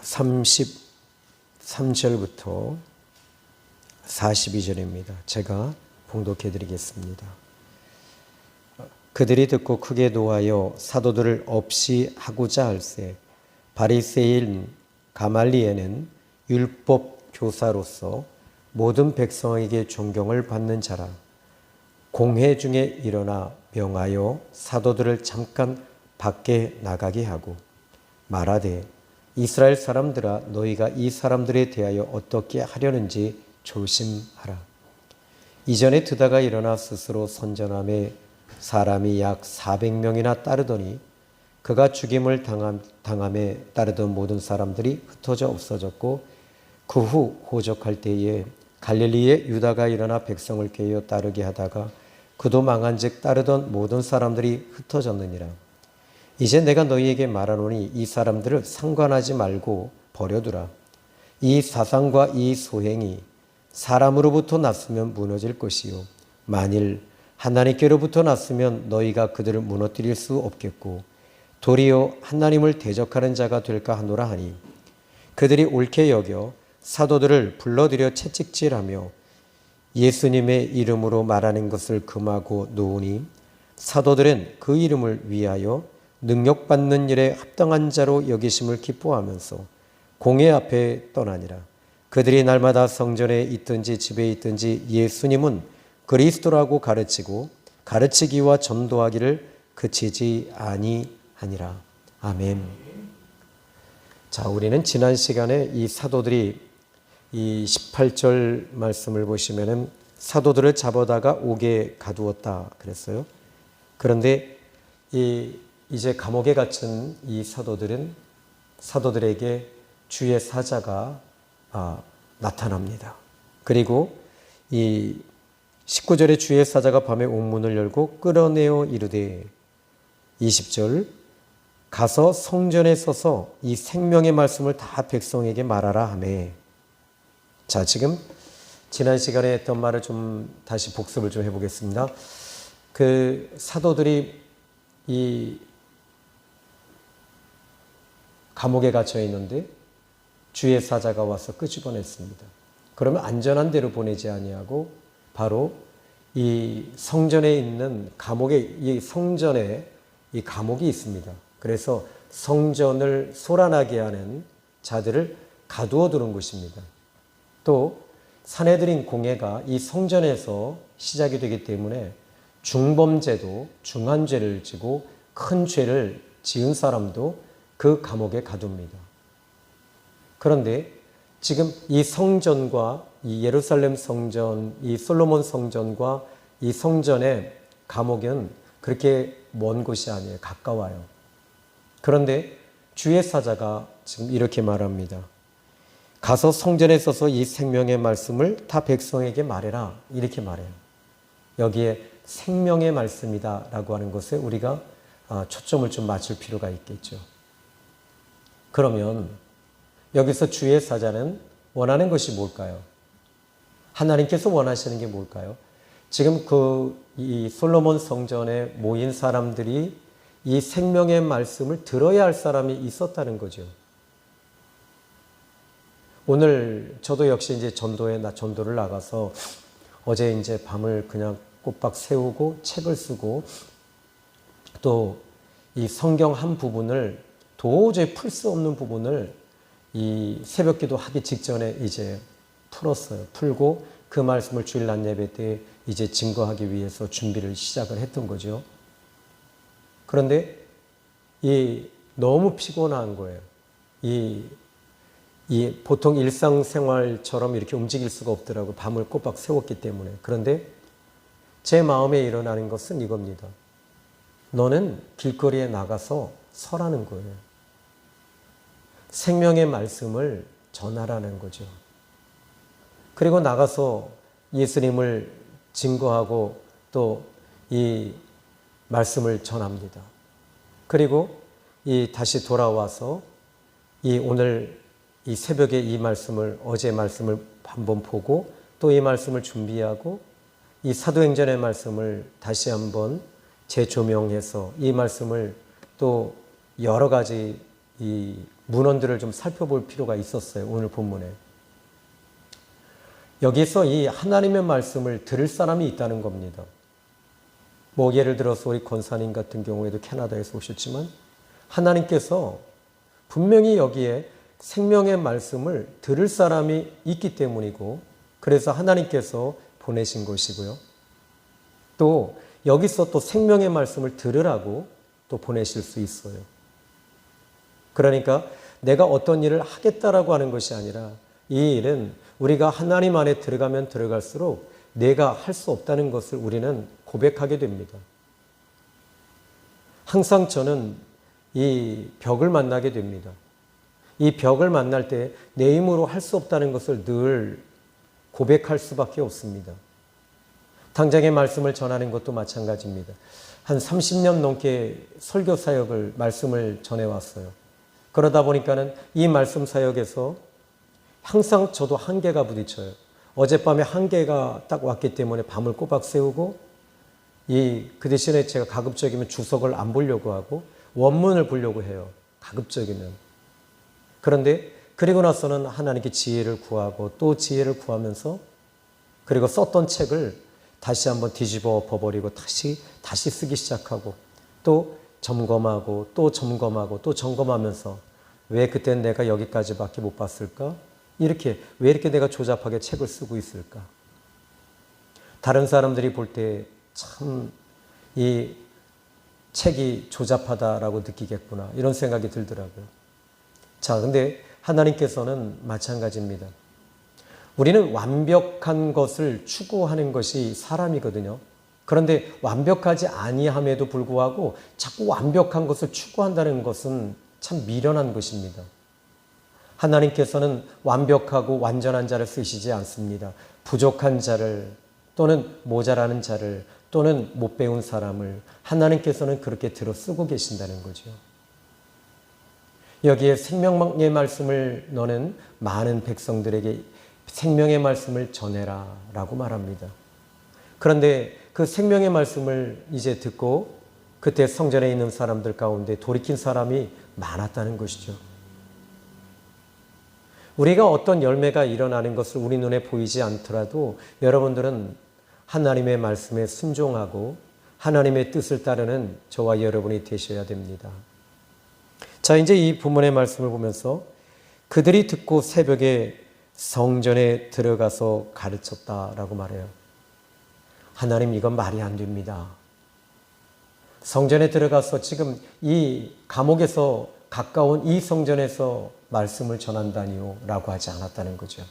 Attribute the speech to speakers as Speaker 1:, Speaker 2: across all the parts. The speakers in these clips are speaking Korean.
Speaker 1: 33절부터 42절입니다. 제가 봉독해 드리겠습니다. 그들이 듣고 크게 노하여 사도들을 없이 하고자 할세 바리새인 가말리엘은 율법 교사로서 모든 백성에게 존경을 받는 자라. 공회 중에 일어나 명하여 사도들을 잠깐 밖에 나가게 하고 말하되 이스라엘 사람들아 너희가 이 사람들에 대하여 어떻게 하려는지 조심하라. 이전에 드다가 일어나 스스로 선전함에 사람이 약 400명이나 따르더니 그가 죽임을 당함에 따르던 모든 사람들이 흩어져 없어졌고 그 후 호적할 때에 갈릴리에 유다가 일어나 백성을 깨어 따르게 하다가 그도 망한즉 따르던 모든 사람들이 흩어졌느니라. 이제 내가 너희에게 말하노니 이 사람들을 상관하지 말고 버려두라. 이 사상과 이 소행이 사람으로부터 났으면 무너질 것이요 만일 하나님께로부터 났으면 너희가 그들을 무너뜨릴 수 없겠고 도리어 하나님을 대적하는 자가 될까 하노라 하니 그들이 옳게 여겨 사도들을 불러들여 채찍질하며 예수님의 이름으로 말하는 것을 금하고 놓으니 사도들은 그 이름을 위하여 능력받는 일에 합당한 자로 여기심을 기뻐하면서 공회 앞에 떠나니라. 그들이 날마다 성전에 있든지 집에 있든지 예수님은 그리스도라고 가르치고 가르치기와 전도하기를 그치지 아니하니라. 아멘. 자, 우리는 지난 시간에 이 사도들이 이 18절 말씀을 보시면은 사도들을 잡아다가 옥에 가두었다 그랬어요. 그런데 이제 감옥에 갇힌 이 사도들에게 주의 사자가 나타납니다. 그리고 이 19절에 주의 사자가 밤에 옥문을 열고 끌어내어 이르되 20절 가서 성전에 서서 이 생명의 말씀을 다 백성에게 말하라 하며. 자, 지금 지난 시간에 했던 말을 좀 다시 복습을 좀 해보겠습니다. 그 사도들이 이 감옥에 갇혀 있는데 주의 사자가 와서 끄집어냈습니다. 그러면 안전한 데로 보내지 아니하고 바로 이 성전에 있는 이 성전에 이 감옥이 있습니다. 그래서 성전을 소란하게 하는 자들을 가두어 두는 곳입니다. 또 산헤드린 공회가 이 성전에서 시작이 되기 때문에 중범죄도 중한 죄를 지고 큰 죄를 지은 사람도 그 감옥에 가둡니다. 그런데 지금 이 성전과 이 예루살렘 성전, 이 솔로몬 성전과 이 성전의 감옥은 그렇게 먼 곳이 아니에요. 가까워요. 그런데 주의 사자가 지금 이렇게 말합니다. 가서 성전에 서서 이 생명의 말씀을 다 백성에게 말해라. 이렇게 말해요. 여기에 생명의 말씀이다 라고 하는 것에 우리가 초점을 좀 맞출 필요가 있겠죠. 그러면 여기서 주의 사자는 원하는 것이 뭘까요? 하나님께서 원하시는 게 뭘까요? 지금 이 솔로몬 성전에 모인 사람들이 이 생명의 말씀을 들어야 할 사람이 있었다는 거죠. 오늘 저도 역시 이제 전도를 나가서 어제 이제 밤을 그냥 꼬박 세우고 책을 쓰고 또 이 성경 한 부분을 도저히 풀 수 없는 부분을 이 새벽 기도 하기 직전에 이제 풀었어요. 풀고 그 말씀을 주일 낮 예배 때 이제 증거하기 위해서 준비를 시작을 했던 거죠. 그런데 너무 피곤한 거예요. 보통 일상생활처럼 이렇게 움직일 수가 없더라고요. 밤을 꼬박 세웠기 때문에. 그런데 제 마음에 일어나는 것은 이겁니다. 너는 길거리에 나가서 서라는 거예요. 생명의 말씀을 전하라는 거죠. 그리고 나가서 예수님을 증거하고 또 이 말씀을 전합니다. 그리고 다시 돌아와서 오늘 이 새벽에 이 말씀을 어제 말씀을 한번 보고 또 이 말씀을 준비하고 이 사도행전의 말씀을 다시 한번 재조명해서 이 말씀을 또 여러 가지 이 문헌들을 좀 살펴볼 필요가 있었어요. 오늘 본문에. 여기서 이 하나님의 말씀을 들을 사람이 있다는 겁니다. 뭐 예를 들어서 우리 권사님 같은 경우에도 캐나다에서 오셨지만 하나님께서 분명히 여기에 생명의 말씀을 들을 사람이 있기 때문이고 그래서 하나님께서 보내신 것이고요. 또 여기서 또 생명의 말씀을 들으라고 또 보내실 수 있어요. 그러니까 내가 어떤 일을 하겠다라고 하는 것이 아니라 이 일은 우리가 하나님 안에 들어가면 들어갈수록 내가 할 수 없다는 것을 우리는 고백하게 됩니다. 항상 저는 이 벽을 만나게 됩니다. 이 벽을 만날 때 내 힘으로 할 수 없다는 것을 늘 고백할 수밖에 없습니다. 당장의 말씀을 전하는 것도 마찬가지입니다. 한 30년 넘게 설교 사역을 말씀을 전해왔어요. 그러다 보니까는 이 말씀 사역에서 항상 저도 한계가 부딪혀요. 어젯밤에 한계가 딱 왔기 때문에 밤을 꼬박 새우고 그 대신에 제가 가급적이면 주석을 안 보려고 하고 원문을 보려고 해요. 가급적이면. 그런데 그리고 나서는 하나님께 지혜를 구하고 또 지혜를 구하면서 그리고 썼던 책을 다시 한번 뒤집어 엎어버리고 다시 쓰기 시작하고 또 점검하고 또 점검하고 또 점검하면서 왜 그땐 내가 여기까지밖에 못 봤을까? 왜 이렇게 내가 조잡하게 책을 쓰고 있을까? 다른 사람들이 볼 때 참 이 책이 조잡하다라고 느끼겠구나 이런 생각이 들더라고요. 자, 근데 하나님께서는 마찬가지입니다. 우리는 완벽한 것을 추구하는 것이 사람이거든요. 그런데 완벽하지 아니함에도 불구하고 자꾸 완벽한 것을 추구한다는 것은 참 미련한 것입니다. 하나님께서는 완벽하고 완전한 자를 쓰시지 않습니다. 부족한 자를 또는 모자라는 자를 또는 못 배운 사람을 하나님께서는 그렇게 들어 쓰고 계신다는 거죠. 여기에 생명의 말씀을 너는 많은 백성들에게 생명의 말씀을 전해라 라고 말합니다. 그런데 그 생명의 말씀을 이제 듣고 그때 성전에 있는 사람들 가운데 돌이킨 사람이 많았다는 것이죠. 우리가 어떤 열매가 일어나는 것을 우리 눈에 보이지 않더라도 여러분들은 하나님의 말씀에 순종하고 하나님의 뜻을 따르는 저와 여러분이 되셔야 됩니다. 자, 이제 이 본문의 말씀을 보면서 그들이 듣고 새벽에 성전에 들어가서 가르쳤다라고 말해요. 하나님, 이건 말이 안 됩니다. 성전에 들어가서 지금 이 감옥에서 가까운 이 성전에서 말씀을 전한다니요 라고 하지 않았다는 거죠.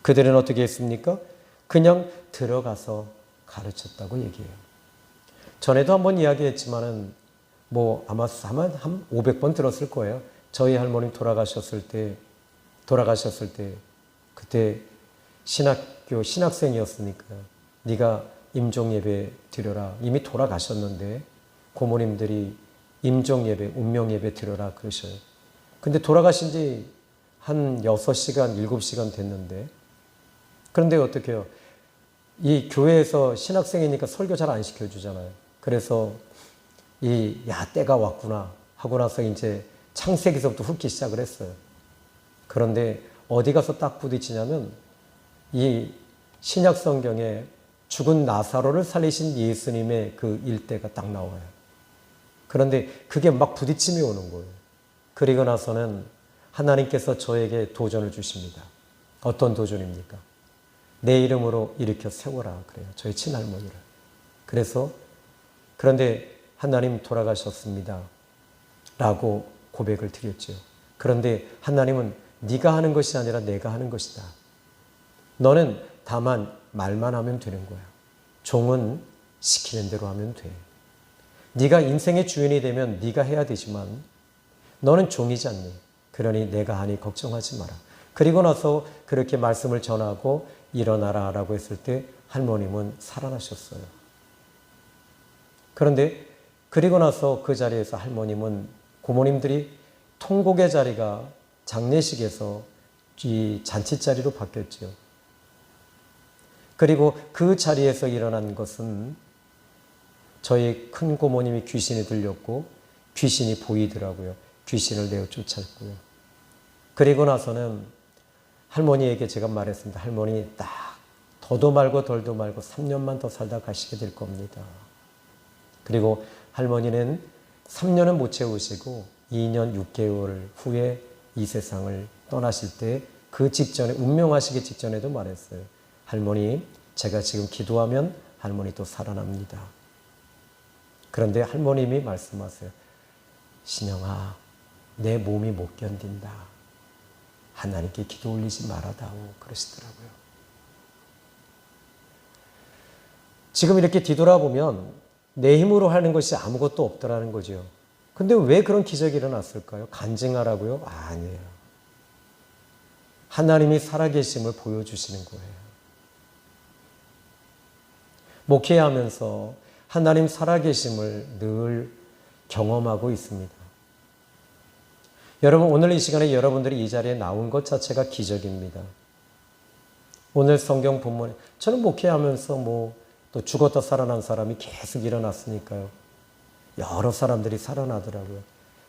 Speaker 1: 그들은 어떻게 했습니까? 그냥 들어가서 가르쳤다고 얘기해요. 전에도 한번 이야기했지만은 아마 한 500번 들었을 거예요. 저희 할머님 돌아가셨을 때 그때 신학교 신학생이었으니까 네가 임종 예배 드려라. 이미 돌아가셨는데 고모님들이 임종 예배, 운명 예배 드려라 그러셔요. 근데 돌아가신 지 한 6시간, 7시간 됐는데 그런데 어떻게 해요? 이 교회에서 신학생이니까 설교 잘 안 시켜주잖아요. 그래서 때가 왔구나 하고 나서 이제 창세기서부터 훑기 시작을 했어요. 그런데 어디 가서 딱 부딪히냐면 이 신약 성경에 죽은 나사로를 살리신 예수님의 그 일대가 딱 나와요. 그런데 그게 막 부딪힘이 오는 거예요. 그리고 나서는 하나님께서 저에게 도전을 주십니다. 어떤 도전입니까? 내 이름으로 일으켜 세워라 그래요. 저희 친할머니를. 그런데 하나님 돌아가셨습니다. 라고 고백을 드렸죠. 그런데 하나님은 네가 하는 것이 아니라 내가 하는 것이다. 너는 다만 말만 하면 되는 거야. 종은 시키는 대로 하면 돼. 네가 인생의 주인이 되면 네가 해야 되지만 너는 종이지 않니? 그러니 내가 하니 걱정하지 마라. 그리고 나서 그렇게 말씀을 전하고 일어나라 라고 했을 때 할머님은 살아나셨어요. 그런데 그리고 나서 그 자리에서 할머님은 고모님들이 통곡의 자리가 장례식에서 이 잔치자리로 바뀌었죠. 그리고 그 자리에서 일어난 것은 저희 큰 고모님이 귀신이 들렸고 귀신이 보이더라고요. 귀신을 내어 쫓았고요. 그리고 나서는 할머니에게 제가 말했습니다. 할머니 딱 더도 말고 덜도 말고 3년만 더 살다 가시게 될 겁니다. 그리고 할머니는 3년은 못 채우시고 2년 6개월 후에 이 세상을 떠나실 때 그 직전에 운명하시기 직전에도 말했어요. 할머니, 제가 지금 기도하면 할머니 또 살아납니다. 그런데 할머님이 말씀하세요. 신영아, 내 몸이 못 견딘다. 하나님께 기도 올리지 말아다오. 그러시더라고요. 지금 이렇게 뒤돌아보면 내 힘으로 하는 것이 아무것도 없더라는 거죠. 근데 왜 그런 기적이 일어났을까요? 간증하라고요? 아니에요. 하나님이 살아계심을 보여주시는 거예요. 목회하면서 하나님 살아계심을 늘 경험하고 있습니다. 여러분, 오늘 이 시간에 여러분들이 이 자리에 나온 것 자체가 기적입니다. 오늘 성경 본문에 저는 목회하면서 또 죽었다 살아난 사람이 계속 일어났으니까요. 여러 사람들이 살아나더라고요.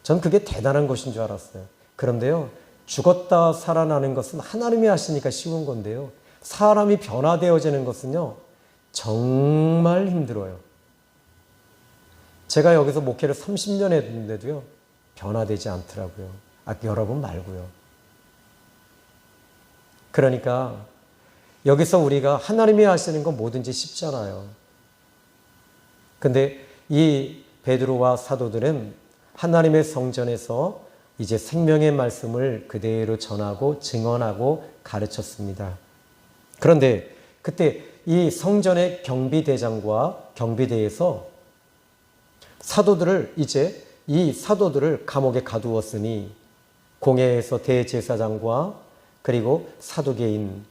Speaker 1: 전 그게 대단한 것인 줄 알았어요. 그런데요, 죽었다 살아나는 것은 하나님이 하시니까 쉬운 건데요. 사람이 변화되어지는 것은요, 정말 힘들어요. 제가 여기서 목회를 30년 했는데도요, 변화되지 않더라고요. 여러분 말고요. 그러니까 여기서 우리가 하나님이 하시는 건 뭐든지 쉽잖아요. 근데 이 베드로와 사도들은 하나님의 성전에서 이제 생명의 말씀을 그대로 전하고 증언하고 가르쳤습니다. 그런데 그때 이 성전의 경비대장과 경비대에서 이 사도들을 감옥에 가두었으니 공회에서 대제사장과 그리고 사두개인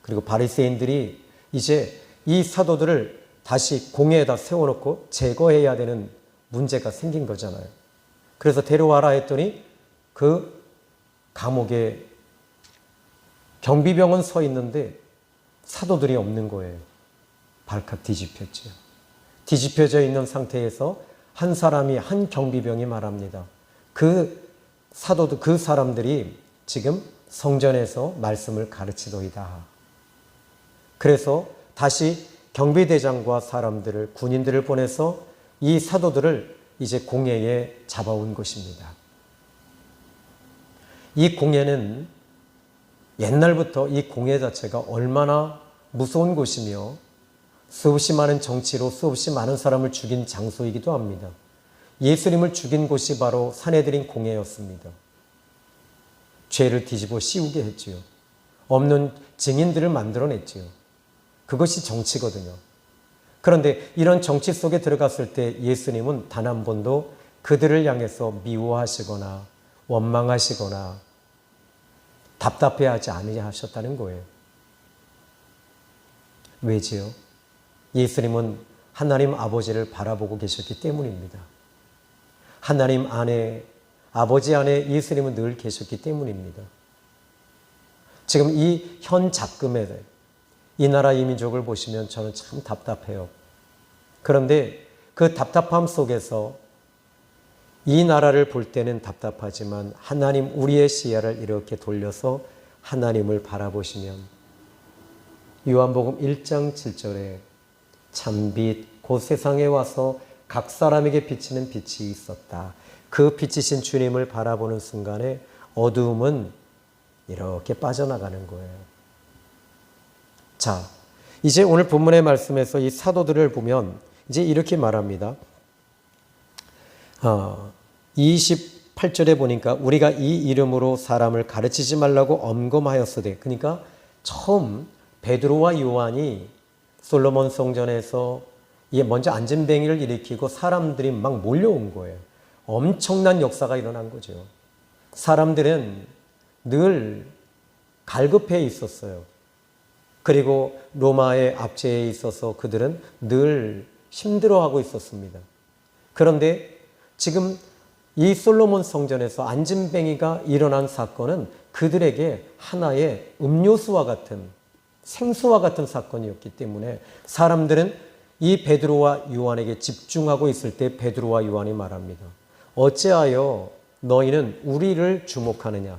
Speaker 1: 그리고 바리새인들이 이제 이 사도들을 다시 공회에다 세워놓고 제거해야 되는 문제가 생긴 거잖아요. 그래서 데려와라 했더니 그 감옥에 경비병은 서 있는데 사도들이 없는 거예요. 발칵 뒤집혔죠. 뒤집혀져 있는 상태에서 한 경비병이 말합니다. 그 사람들이 지금 성전에서 말씀을 가르치더이다. 그래서 다시 경비대장과 군인들을 보내서 이 사도들을 이제 공회에 잡아온 것입니다. 이 공회는 옛날부터 이 공회 자체가 얼마나 무서운 곳이며 수없이 많은 정치로 수없이 많은 사람을 죽인 장소이기도 합니다. 예수님을 죽인 곳이 바로 산헤드린 공회였습니다. 죄를 뒤집어 씌우게 했지요. 없는 증인들을 만들어냈지요. 그것이 정치거든요. 그런데 이런 정치 속에 들어갔을 때 예수님은 단 한 번도 그들을 향해서 미워하시거나 원망하시거나 답답해하지 아니하셨다는 거예요. 왜지요? 예수님은 하나님 아버지를 바라보고 계셨기 때문입니다. 하나님 안에, 아버지 안에 예수님은 늘 계셨기 때문입니다. 지금 이 현 작금에 이 나라 이 민족을 보시면 저는 참 답답해요. 그런데 그 답답함 속에서 이 나라를 볼 때는 답답하지만 하나님 우리의 시야를 이렇게 돌려서 하나님을 바라보시면 요한복음 1장 7절에 참빛 곧 세상에 와서 각 사람에게 비치는 빛이 있었다. 그 빛이신 주님을 바라보는 순간에 어두움은 이렇게 빠져나가는 거예요. 자, 이제 오늘 본문의 말씀에서 이 사도들을 보면 이제 이렇게 말합니다. 28절에 보니까 우리가 이 이름으로 사람을 가르치지 말라고 엄검하였으되, 그러니까 처음 베드로와 요한이 솔로몬 성전에서 먼저 안전뱅이를 일으키고 사람들이 막 몰려온 거예요. 엄청난 역사가 일어난 거죠. 사람들은 늘 갈급해 있었어요. 그리고 로마의 압제에 있어서 그들은 늘 힘들어하고 있었습니다. 그런데 지금 이 솔로몬 성전에서 안전뱅이가 일어난 사건은 그들에게 하나의 음료수와 같은, 생수와 같은 사건이었기 때문에 사람들은 이 베드로와 요한에게 집중하고 있을 때 베드로와 요한이 말합니다. 어찌하여 너희는 우리를 주목하느냐?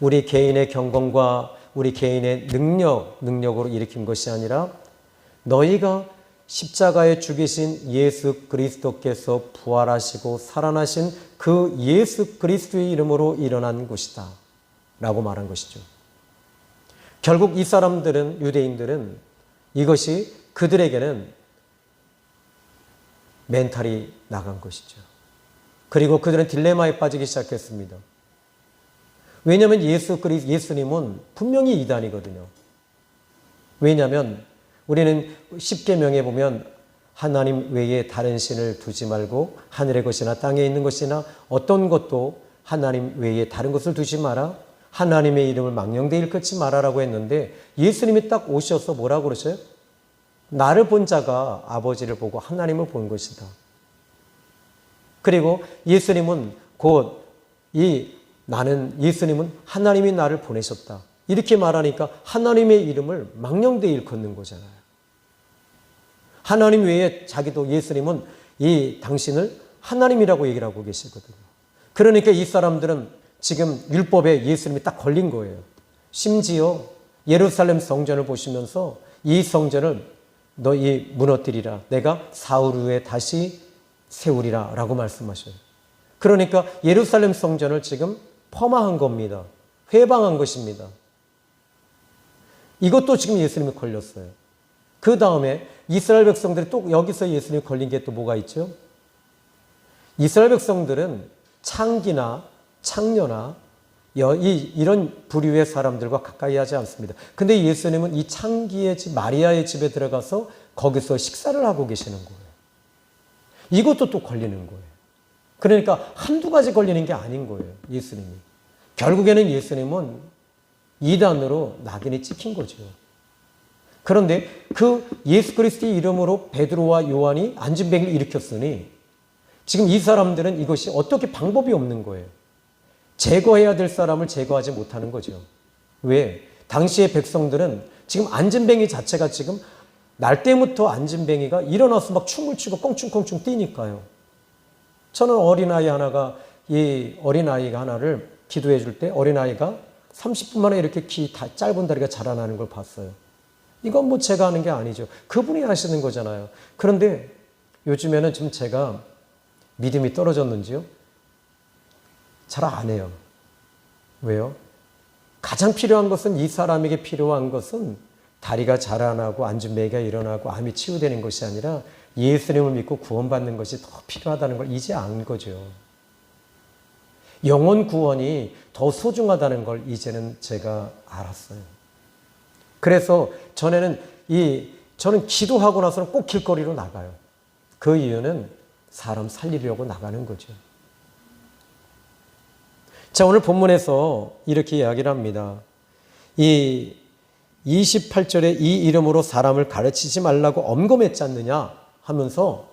Speaker 1: 우리 개인의 경건과 우리 개인의 능력으로 일으킨 것이 아니라 너희가 십자가에 죽이신 예수 그리스도께서 부활하시고 살아나신 그 예수 그리스도의 이름으로 일어난 것이다 라고 말한 것이죠. 결국 이 사람들은, 유대인들은 이것이 그들에게는 멘탈이 나간 것이죠. 그리고 그들은 딜레마에 빠지기 시작했습니다. 왜냐하면 예수님은 분명히 이단이거든요. 왜냐하면 우리는 십계명에 보면 하나님 외에 다른 신을 두지 말고 하늘의 것이나 땅에 있는 것이나 어떤 것도 하나님 외에 다른 것을 두지 마라. 하나님의 이름을 망령되이 일컫지 마라라고 했는데 예수님이 딱 오셔서 뭐라고 그러셔요? 나를 본 자가 아버지를 보고 하나님을 본 것이다. 그리고 예수님은 예수님은 하나님이 나를 보내셨다. 이렇게 말하니까 하나님의 이름을 망령되이 일컫는 거잖아요. 하나님 외에 자기도 예수님은 당신을 하나님이라고 얘기를 하고 계시거든요. 그러니까 이 사람들은 지금 율법에 예수님이 딱 걸린 거예요. 심지어 예루살렘 성전을 보시면서 이 성전을 너희 무너뜨리라. 내가 사흘 후에 다시 세우리라 라고 말씀하셔요. 그러니까 예루살렘 성전을 지금 폄하한 겁니다. 회방한 것입니다. 이것도 지금 예수님이 걸렸어요. 그 다음에 이스라엘 백성들이 또 여기서 예수님이 걸린 게 또 뭐가 있죠? 이스라엘 백성들은 창기나 창녀나 이런 부류의 사람들과 가까이 하지 않습니다. 근데 예수님은 이 창기의 집, 마리아의 집에 들어가서 거기서 식사를 하고 계시는 거예요. 이것도 또 걸리는 거예요. 그러니까 한두 가지 걸리는 게 아닌 거예요. 예수님이. 결국에는 예수님은 이단으로 낙인이 찍힌 거죠. 그런데 그 예수 그리스도의 이름으로 베드로와 요한이 안진뱅이를 일으켰으니 지금 이 사람들은 이것이 어떻게 방법이 없는 거예요. 제거해야 될 사람을 제거하지 못하는 거죠. 왜? 당시의 백성들은 지금 안진뱅이 자체가 지금 날 때부터 안진뱅이가 일어나서 막 춤을 추고 껑충껑충 뛰니까요. 저는 이 어린아이가 하나를 기도해 줄 때 어린아이가 30분 만에 이렇게 짧은 다리가 자라나는 걸 봤어요. 이건 뭐 제가 하는 게 아니죠. 그분이 하시는 거잖아요. 그런데 요즘에는 좀 제가 믿음이 떨어졌는지요? 잘 안 해요. 왜요? 가장 필요한 것은 이 사람에게 필요한 것은 다리가 자라나고 안진뱅이가 일어나고 암이 치유되는 것이 아니라 예수님을 믿고 구원받는 것이 더 필요하다는 걸 이제 안 거죠. 영혼 구원이 더 소중하다는 걸 이제는 제가 알았어요. 그래서 저는 기도하고 나서는 꼭 길거리로 나가요. 그 이유는 사람 살리려고 나가는 거죠. 자, 오늘 본문에서 이렇게 이야기를 합니다. 이 28절에 이 이름으로 사람을 가르치지 말라고 엄검했지 않느냐 하면서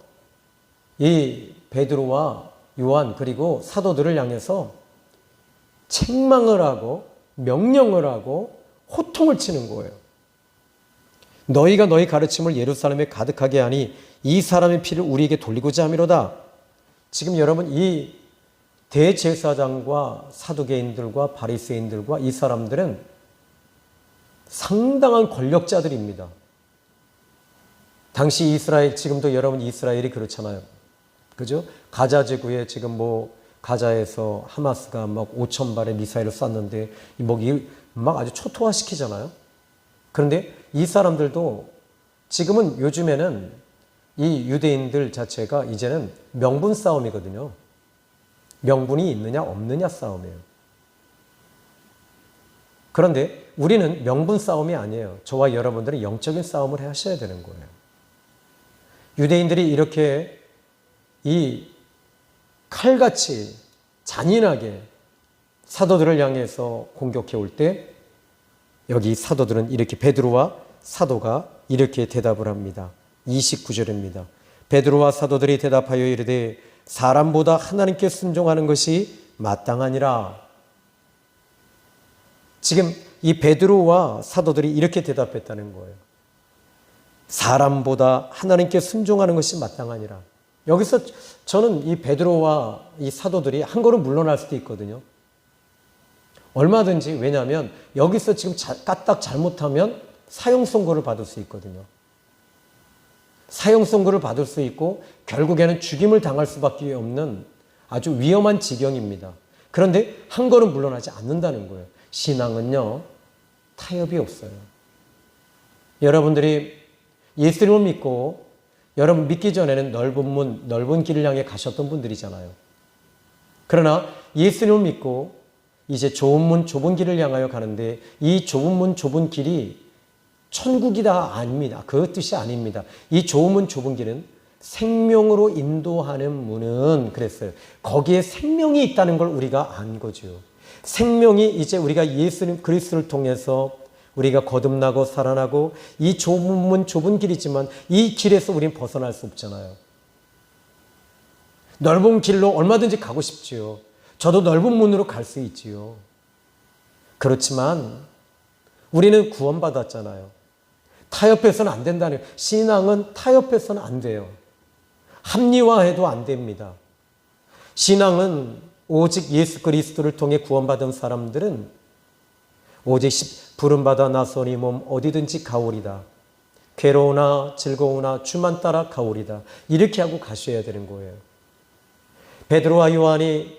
Speaker 1: 이 베드로와 요한 그리고 사도들을 향해서 책망을 하고 명령을 하고 호통을 치는 거예요. 너희가 너희 가르침을 예루살렘에 가득하게 하니 이 사람의 피를 우리에게 돌리고자 함이로다. 지금 여러분 이 대제사장과 사두개인들과 바리새인들과 이 사람들은 상당한 권력자들입니다. 당시 이스라엘, 지금도 여러분 이스라엘이 그렇잖아요. 그죠? 가자 지구에 지금 가자에서 하마스가 막 5,000발의 미사일을 쐈는데 막 아주 초토화시키잖아요. 그런데 이 사람들도 지금은 요즘에는 이 유대인들 자체가 이제는 명분 싸움이거든요. 명분이 있느냐 없느냐 싸움이에요. 그런데 우리는 명분 싸움이 아니에요. 저와 여러분들은 영적인 싸움을 하셔야 되는 거예요. 유대인들이 이렇게 이 칼같이 잔인하게 사도들을 향해서 공격해 올 때 여기 사도들은 이렇게 베드로와 사도가 이렇게 대답을 합니다. 29절입니다. 베드로와 사도들이 대답하여 이르되 사람보다 하나님께 순종하는 것이 마땅하니라. 지금 이 베드로와 사도들이 이렇게 대답했다는 거예요. 사람보다 하나님께 순종하는 것이 마땅하니라. 여기서 저는 이 베드로와 이 사도들이 한 걸음 물러날 수도 있거든요. 얼마든지. 왜냐하면 여기서 지금 까딱 잘못하면 사형 선고를 받을 수 있거든요. 사형 선고를 받을 수 있고 결국에는 죽임을 당할 수밖에 없는 아주 위험한 지경입니다. 그런데 한 걸음 물러나지 않는다는 거예요. 신앙은요, 타협이 없어요. 여러분들이 예수님을 믿고 여러분 믿기 전에는 넓은 문, 넓은 길을 향해 가셨던 분들이잖아요. 그러나 예수님을 믿고 이제 좁은 문, 좁은 길을 향하여 가는데 이 좁은 문, 좁은 길이 천국이다 아닙니다. 그 뜻이 아닙니다. 이 좁은 문, 좁은 길은 생명으로 인도하는 문은 그랬어요. 거기에 생명이 있다는 걸 우리가 안 거죠. 생명이 이제 우리가 예수님 그리스도를 통해서 우리가 거듭나고 살아나고 이 좁은 문, 좁은 길이지만 이 길에서 우리는 벗어날 수 없잖아요. 넓은 길로 얼마든지 가고 싶지요. 저도 넓은 문으로 갈 수 있지요. 그렇지만 우리는 구원받았잖아요. 타협해서는 안 된다는 거예요. 신앙은 타협해서는 안 돼요. 합리화해도 안 됩니다. 신앙은 오직 예수 그리스도를 통해 구원받은 사람들은 오직 부름받아 나서니 몸 어디든지 가오리다. 괴로우나 즐거우나 주만 따라 가오리다. 이렇게 하고 가셔야 되는 거예요. 베드로와 요한이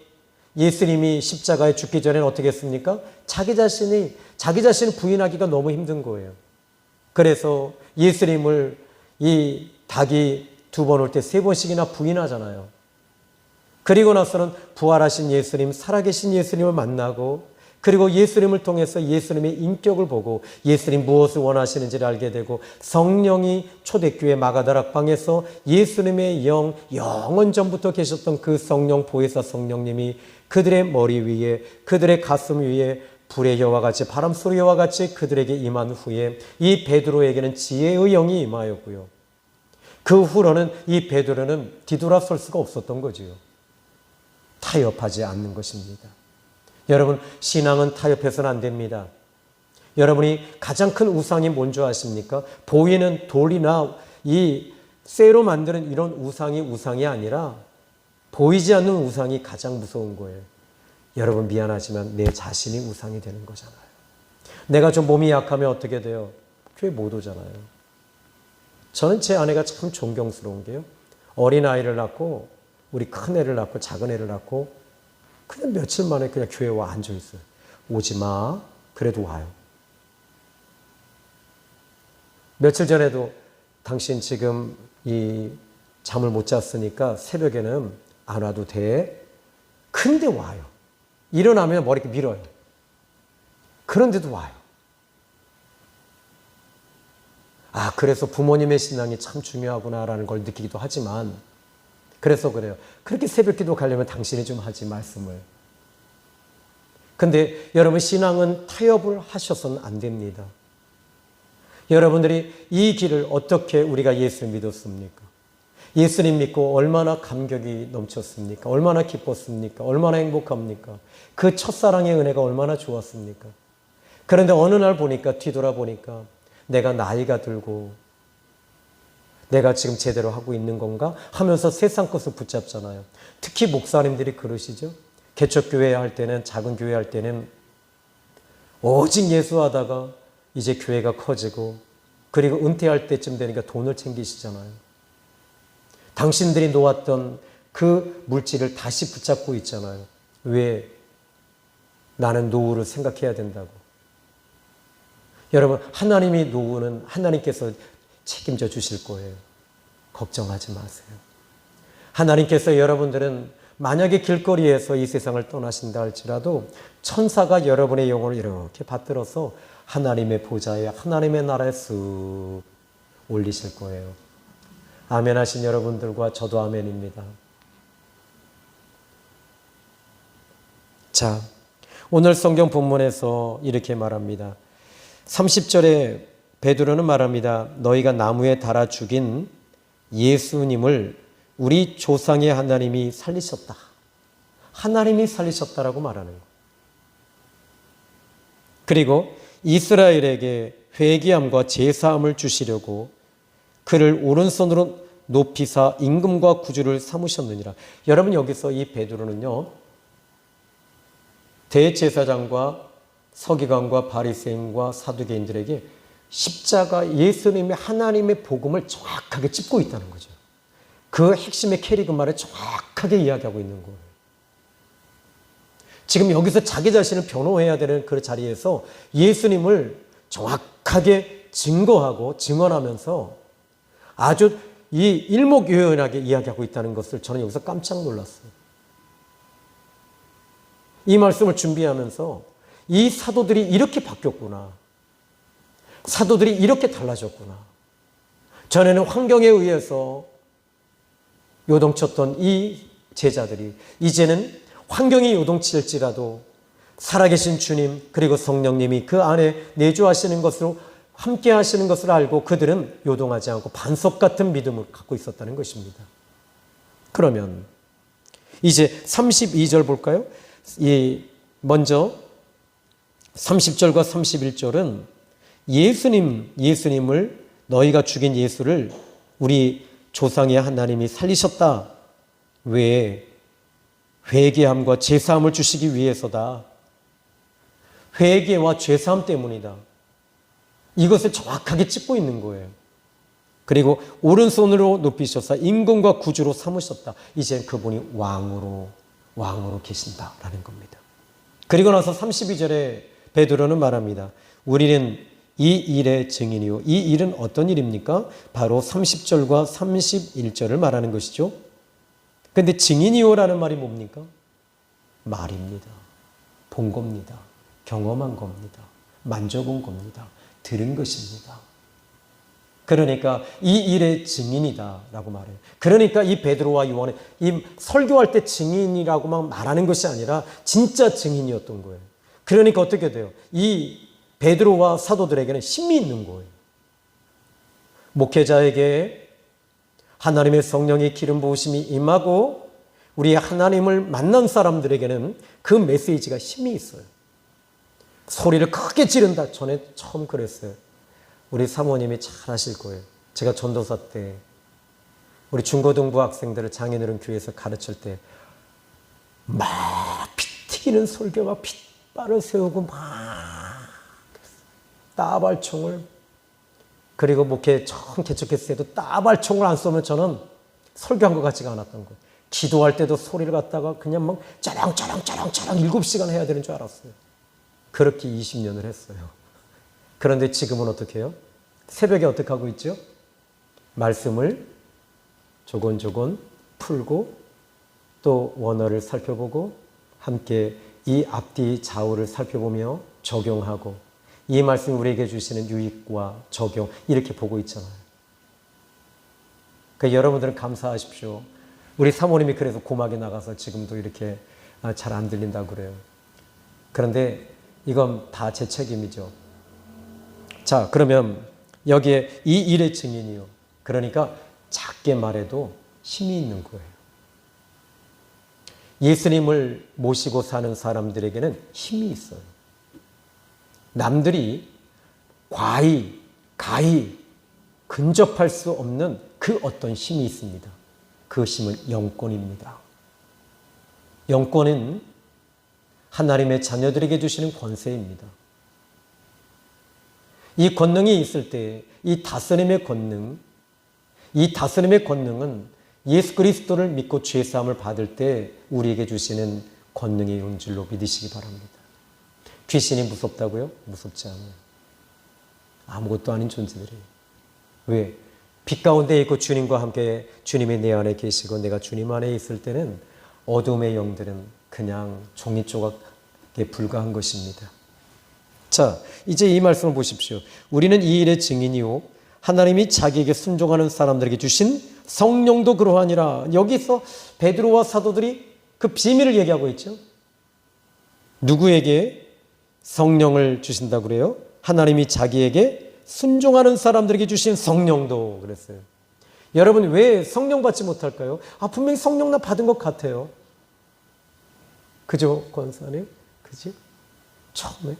Speaker 1: 예수님이 십자가에 죽기 전에는 어떻게 했습니까? 자기 자신을 부인하기가 너무 힘든 거예요. 그래서 예수님을 이 닭이 2번 올 때 3번씩이나 부인하잖아요. 그리고 나서는 부활하신 예수님, 살아계신 예수님을 만나고 그리고 예수님을 통해서 예수님의 인격을 보고 예수님 무엇을 원하시는지를 알게 되고 성령이 초대교회 마가다락방에서 예수님의 영원 전부터 계셨던 그 성령 보혜사 성령님이 그들의 머리 위에 그들의 가슴 위에 불의 여와 같이 바람소리 여와 같이 그들에게 임한 후에 이 베드로에게는 지혜의 영이 임하였고요. 그 후로는 이 베드로는 뒤돌아설 수가 없었던 거지요. 타협하지 않는 것입니다. 여러분, 신앙은 타협해서는 안 됩니다. 여러분이 가장 큰 우상이 뭔지 아십니까? 보이는 돌이나 이 쇠로 만드는 이런 우상이 아니라 보이지 않는 우상이 가장 무서운 거예요. 여러분 미안하지만 내 자신이 우상이 되는 거잖아요. 내가 좀 몸이 약하면 어떻게 돼요? 교회 못 오잖아요. 저는 제 아내가 참 존경스러운 게요. 어린아이를 낳고 우리 큰애를 낳고 작은 애를 낳고 그냥 며칠 만에 그냥 교회에 와 앉아있어요. 오지 마. 그래도 와요. 며칠 전에도 당신 지금 이 잠을 못 잤으니까 새벽에는 안 와도 돼. 근데 와요. 일어나면 머리 이렇게 밀어요. 그런데도 와요. 아, 그래서 부모님의 신앙이 참 중요하구나라는 걸 느끼기도 하지만 그래서 그래요. 그렇게 새벽 기도 가려면 당신이 좀 하지 말씀을. 근데 여러분 신앙은 타협을 하셔서는 안 됩니다. 여러분들이 이 길을 어떻게 우리가 예수를 믿었습니까? 예수님 믿고 얼마나 감격이 넘쳤습니까? 얼마나 기뻤습니까? 얼마나 행복합니까? 그 첫사랑의 은혜가 얼마나 좋았습니까? 그런데 어느 날 보니까 뒤돌아보니까 내가 나이가 들고 내가 지금 제대로 하고 있는 건가? 하면서 세상 것을 붙잡잖아요. 특히 목사님들이 그러시죠. 개척교회 할 때는 작은 교회 할 때는 오직 예수하다가 이제 교회가 커지고 그리고 은퇴할 때쯤 되니까 돈을 챙기시잖아요. 당신들이 놓았던 그 물질을 다시 붙잡고 있잖아요. 왜? 나는 노후를 생각해야 된다고. 여러분 하나님이 노후는 하나님께서 책임져 주실 거예요. 걱정하지 마세요. 하나님께서 여러분들은 만약에 길거리에서 이 세상을 떠나신다 할지라도 천사가 여러분의 영혼을 이렇게 받들어서 하나님의 보좌에 하나님의 나라에 쓱 올리실 거예요. 아멘 하신 여러분들과 저도 아멘입니다. 자, 오늘 성경 본문에서 이렇게 말합니다. 30절에 베드로는 말합니다. 너희가 나무에 달아 죽인 예수님을 우리 조상의 하나님이 살리셨다. 하나님이 살리셨다라고 말하는 거예요. 그리고 이스라엘에게 회개함과 제사함을 주시려고 그를 오른손으로 높이사 임금과 구주를 삼으셨느니라. 여러분 여기서 이 베드로는요. 대제사장과 서기관과 바리새인과 사두개인들에게 십자가 예수님의 하나님의 복음을 정확하게 짚고 있다는 거죠. 그 핵심의 캐리그말을 정확하게 이야기하고 있는 거예요. 지금 여기서 자기 자신을 변호해야 되는 그 자리에서 예수님을 정확하게 증거하고 증언하면서 아주 이 일목요연하게 이야기하고 있다는 것을 저는 여기서 깜짝 놀랐어요. 이 말씀을 준비하면서 이 사도들이 이렇게 바뀌었구나. 사도들이 이렇게 달라졌구나. 전에는 환경에 의해서 요동쳤던 이 제자들이 이제는 환경이 요동칠지라도 살아계신 주님 그리고 성령님이 그 안에 내주하시는 것으로 함께 하시는 것을 알고 그들은 요동하지 않고 반석 같은 믿음을 갖고 있었다는 것입니다. 그러면 이제 32절 볼까요? 먼저 30절과 31절은 예수님을 너희가 죽인 예수를 우리 조상의 하나님이 살리셨다. 왜? 회개함과 제사함을 주시기 위해서다. 회개와 제사함 때문이다. 이것을 정확하게 짚고 있는 거예요. 그리고 오른손으로 높이셔서 임금과 구주로 삼으셨다. 이제 그분이 왕으로 계신다라는 겁니다. 그리고 나서 32절에 베드로는 말합니다. 우리는 이 일의 증인이요. 이 일은 어떤 일입니까? 바로 30절과 31절을 말하는 것이죠. 그런데 증인이요라는 말이 뭡니까? 말입니다. 본 겁니다. 경험한 겁니다. 만져본 겁니다. 들은 것입니다. 그러니까 이 일의 증인이다라고 말해요. 그러니까 이 베드로와 요한이 이 설교할 때 증인이라고만 말하는 것이 아니라 진짜 증인이었던 거예요. 그러니까 어떻게 돼요? 이 베드로와 사도들에게는 힘이 있는 거예요. 목회자에게 하나님의 성령의 기름 부으심이 임하고 우리 하나님을 만난 사람들에게는 그 메시지가 힘이 있어요. 소리를 크게 지른다. 전에 처음 그랬어요. 우리 사모님이 잘 아실 거예요. 제가 전도사 때 우리 중고등부 학생들을 장인어른 교회에서 가르칠 때 막 피 튀기는 설교가 핏발을 세우고 막 따발총을 그리고 목회 처음 개척했을 때도 따발총을 안 쏘면 저는 설교한 것 같지가 않았던 거예요. 기도할 때도 소리를 갖다가 그냥 막 짜랑짜랑 7시간 해야 되는 줄 알았어요. 그렇게 20년을 했어요. 그런데 지금은 어떻게 해요? 새벽에 어떻게 하고 있죠? 말씀을 조곤조곤 풀고 또 원어를 살펴보고 함께 이 앞뒤 좌우를 살펴보며 적용하고 이 말씀이 우리에게 주시는 유익과 적용 이렇게 보고 있잖아요. 그러니까 여러분들은 감사하십시오. 우리 사모님이 그래서 고막에 나가서 지금도 이렇게 잘 안 들린다고 그래요. 그런데 이건 다 제 책임이죠. 자, 그러면 여기에 이 일의 증인이요. 그러니까 작게 말해도 힘이 있는 거예요. 예수님을 모시고 사는 사람들에게는 힘이 있어요. 남들이 가히 근접할 수 없는 그 어떤 힘이 있습니다. 그 힘은 영권입니다. 영권은 하나님의 자녀들에게 주시는 권세입니다. 이 권능이 있을 때 이 다스림의 권능, 이 다스림의 권능은 예수 그리스도를 믿고 죄 사함을 받을 때 우리에게 주시는 권능이 온 줄로 믿으시기 바랍니다. 귀신이 무섭다고요? 무섭지 않아요. 아무것도 아닌 존재들이에요. 왜? 빛 가운데 있고 주님과 함께 주님이 내 안에 계시고 내가 주님 안에 있을 때는 어둠의 영들은 그냥 종이 조각에 불과한 것입니다. 자, 이제 이 말씀을 보십시오. 우리는 이 일의 증인이요. 하나님이 자기에게 순종하는 사람들에게 주신 성령도 그러하니라. 여기서 베드로와 사도들이 그 비밀을 얘기하고 있죠. 누구에게 성령을 주신다고 그래요? 하나님이 자기에게 순종하는 사람들에게 주신 성령도 그랬어요. 여러분 왜 성령 받지 못할까요? 분명히 성령 나 받은 것 같아요. 그죠, 권사님? 그지? 처음에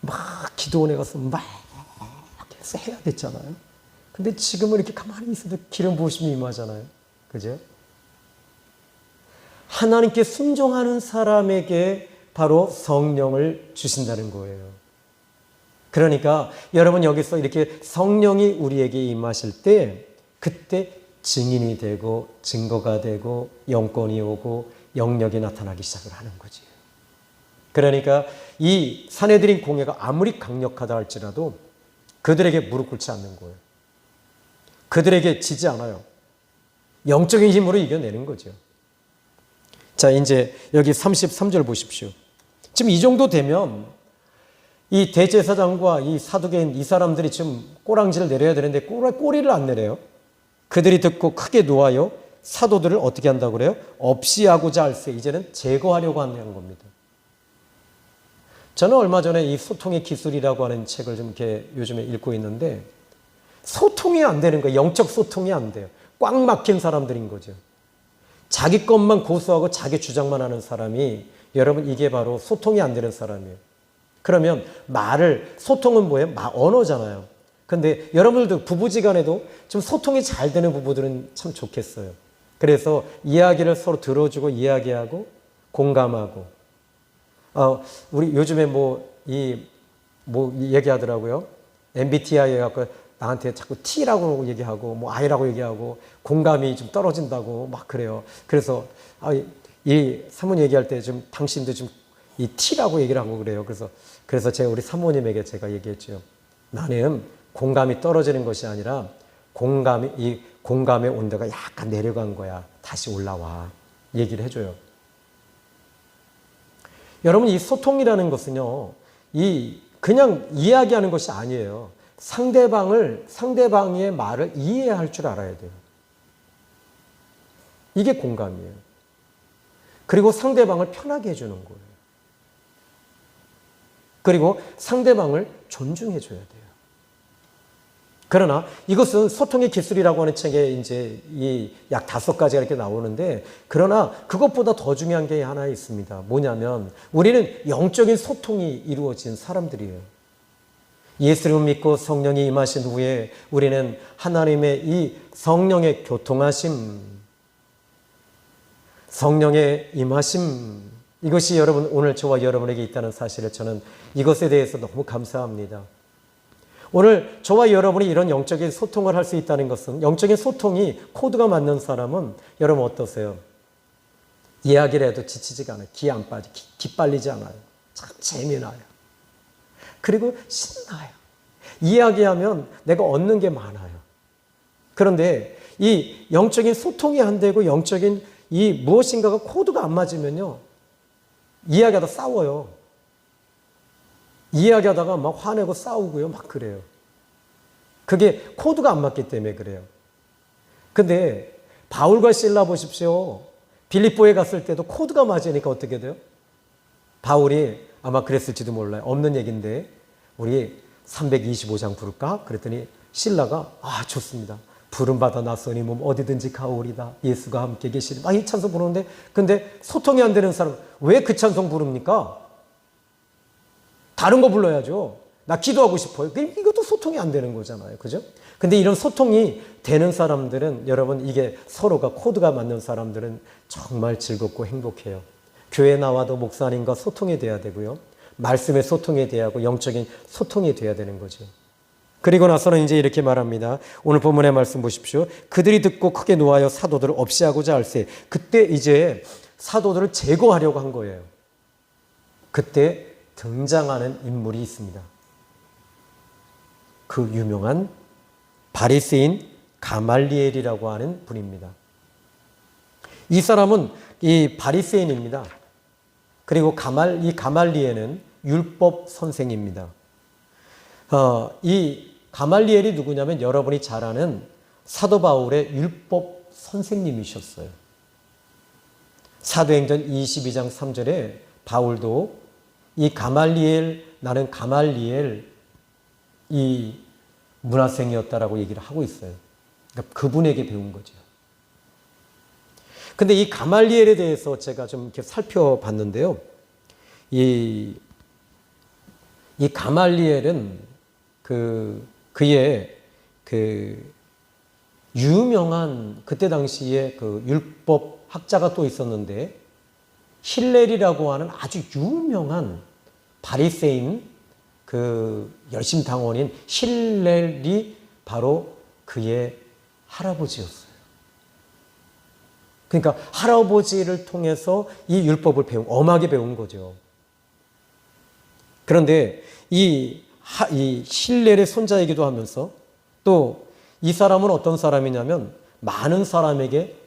Speaker 1: 막 기도원에 가서 막 해서 해야 됐잖아요. 근데 지금은 이렇게 가만히 있어도 기름 부으심이 임하잖아요. 그죠? 하나님께 순종하는 사람에게 바로 성령을 주신다는 거예요. 그러니까 여러분 여기서 이렇게 성령이 우리에게 임하실 때 그때 증인이 되고 증거가 되고 영권이 오고 영역이 나타나기 시작을 하는 거지. 그러니까 이 산헤드린 공회가 아무리 강력하다 할지라도 그들에게 무릎 꿇지 않는 거예요. 그들에게 지지 않아요. 영적인 힘으로 이겨내는 거죠. 자, 이제 여기 33절 보십시오. 지금 이 정도 되면 이 대제사장과 이 사두개인 이 사람들이 지금 꼬랑지를 내려야 되는데 꼬리를 안 내려요. 그들이 듣고 크게 노하여 사도들을 어떻게 한다고 그래요? 없이 하고자 할세. 이제는 제거하려고 한다는 겁니다. 저는 얼마 전에 이 소통의 기술이라고 하는 책을 좀 이렇게 요즘에 읽고 있는데 소통이 안 되는 거예요. 영적 소통이 안 돼요. 꽉 막힌 사람들인 거죠. 자기 것만 고수하고 자기 주장만 하는 사람이 여러분 이게 바로 소통이 안 되는 사람이에요. 그러면 소통은 뭐예요? 언어잖아요. 근데 여러분들도 부부지간에도 좀 소통이 잘 되는 부부들은 참 좋겠어요. 그래서 이야기를 서로 들어주고 이야기하고 공감하고 우리 요즘에 얘기하더라고요. MBTI 해갖고 나한테 자꾸 T라고 얘기하고 I라고 얘기하고 공감이 좀 떨어진다고 막 그래요. 그래서 이 사모님 얘기할 때 좀 당신도 좀 이 T라고 얘기를 하고 그래요. 그래서 제가 우리 사모님에게 제가 얘기했죠. 나는 공감이 떨어지는 것이 아니라 이 공감의 온도가 약간 내려간 거야. 다시 올라와. 얘기를 해줘요. 여러분 이 소통이라는 것은요. 그냥 이야기하는 것이 아니에요. 상대방의 말을 이해할 줄 알아야 돼요. 이게 공감이에요. 그리고 상대방을 편하게 해주는 거예요. 그리고 상대방을 존중해 줘야 돼요. 그러나 이것은 소통의 기술이라고 하는 책에 이제 약 5가지가 이렇게 나오는데 그러나 그것보다 더 중요한 게 하나 있습니다. 뭐냐면 우리는 영적인 소통이 이루어진 사람들이에요. 예수를 믿고 성령이 임하신 후에 우리는 하나님의 이 성령의 교통하심, 성령의 임하심 이것이 여러분 오늘 저와 여러분에게 있다는 사실을 저는 이것에 대해서 너무 감사합니다. 오늘 저와 여러분이 이런 영적인 소통을 할 수 있다는 것은 영적인 소통이 코드가 맞는 사람은 여러분 어떠세요? 이야기를 해도 지치지가 않아요. 기 안 빠지, 기 빨리지 않아요. 참 재미나요. 그리고 신나요. 이야기하면 내가 얻는 게 많아요. 그런데 이 영적인 소통이 안 되고 영적인 이 무엇인가가 코드가 안 맞으면요. 이야기하다 싸워요. 이야기하다가 막 화내고 싸우고요. 막 그래요. 그게 코드가 안 맞기 때문에 그래요. 근데 바울과 실라 보십시오. 빌립보에 갔을 때도 코드가 맞으니까 어떻게 돼요? 바울이 아마 그랬을지도 몰라요. 없는 얘기인데 우리 325장 부를까? 그랬더니 실라가 좋습니다. 부름받아 낯서니 몸 어디든지 가오리다. 예수가 함께 계시니 막 이 찬송 부르는데 근데 소통이 안 되는 사람 왜 그 찬송 부릅니까? 다른 거 불러야죠. 나 기도하고 싶어요. 이것도 소통이 안 되는 거잖아요. 그죠? 근데 이런 소통이 되는 사람들은 여러분 이게 서로가 코드가 맞는 사람들은 정말 즐겁고 행복해요. 교회 나와도 목사님과 소통이 돼야 되고요. 말씀의 소통이 돼야 하고 영적인 소통이 돼야 되는 거죠. 그리고 나서는 이제 이렇게 말합니다. 오늘 본문의 말씀 보십시오. 그들이 듣고 크게 노하여 사도들을 없이 하고자 할세. 그때 이제 사도들을 제거하려고 한 거예요. 그때 등장하는 인물이 있습니다. 그 유명한 바리새인 가말리엘이라고 하는 분입니다. 이 사람은 이 바리새인입니다. 그리고 이 가말리엘은 율법 선생입니다. 이 가말리엘이 누구냐면 여러분이 잘 아는 사도 바울의 율법 선생님이셨어요. 사도행전 22장 3절에 바울도 나는 가말리엘 이 문화생이었다라고 얘기를 하고 있어요. 그러니까 그분에게 배운 거죠. 근데 이 가말리엘에 대해서 제가 좀 이렇게 살펴봤는데요. 이 가말리엘은 그의 유명한 그때 당시에 그 율법 학자가 또 있었는데 힐렐이라고 하는 아주 유명한 바리새인 그 열심당원인 힐렐이 바로 그의 할아버지였어요. 그러니까 할아버지를 통해서 이 율법을 엄하게 배운 거죠. 그런데 이 힐렐의 손자이기도 하면서 또 이 사람은 어떤 사람이냐면 많은 사람에게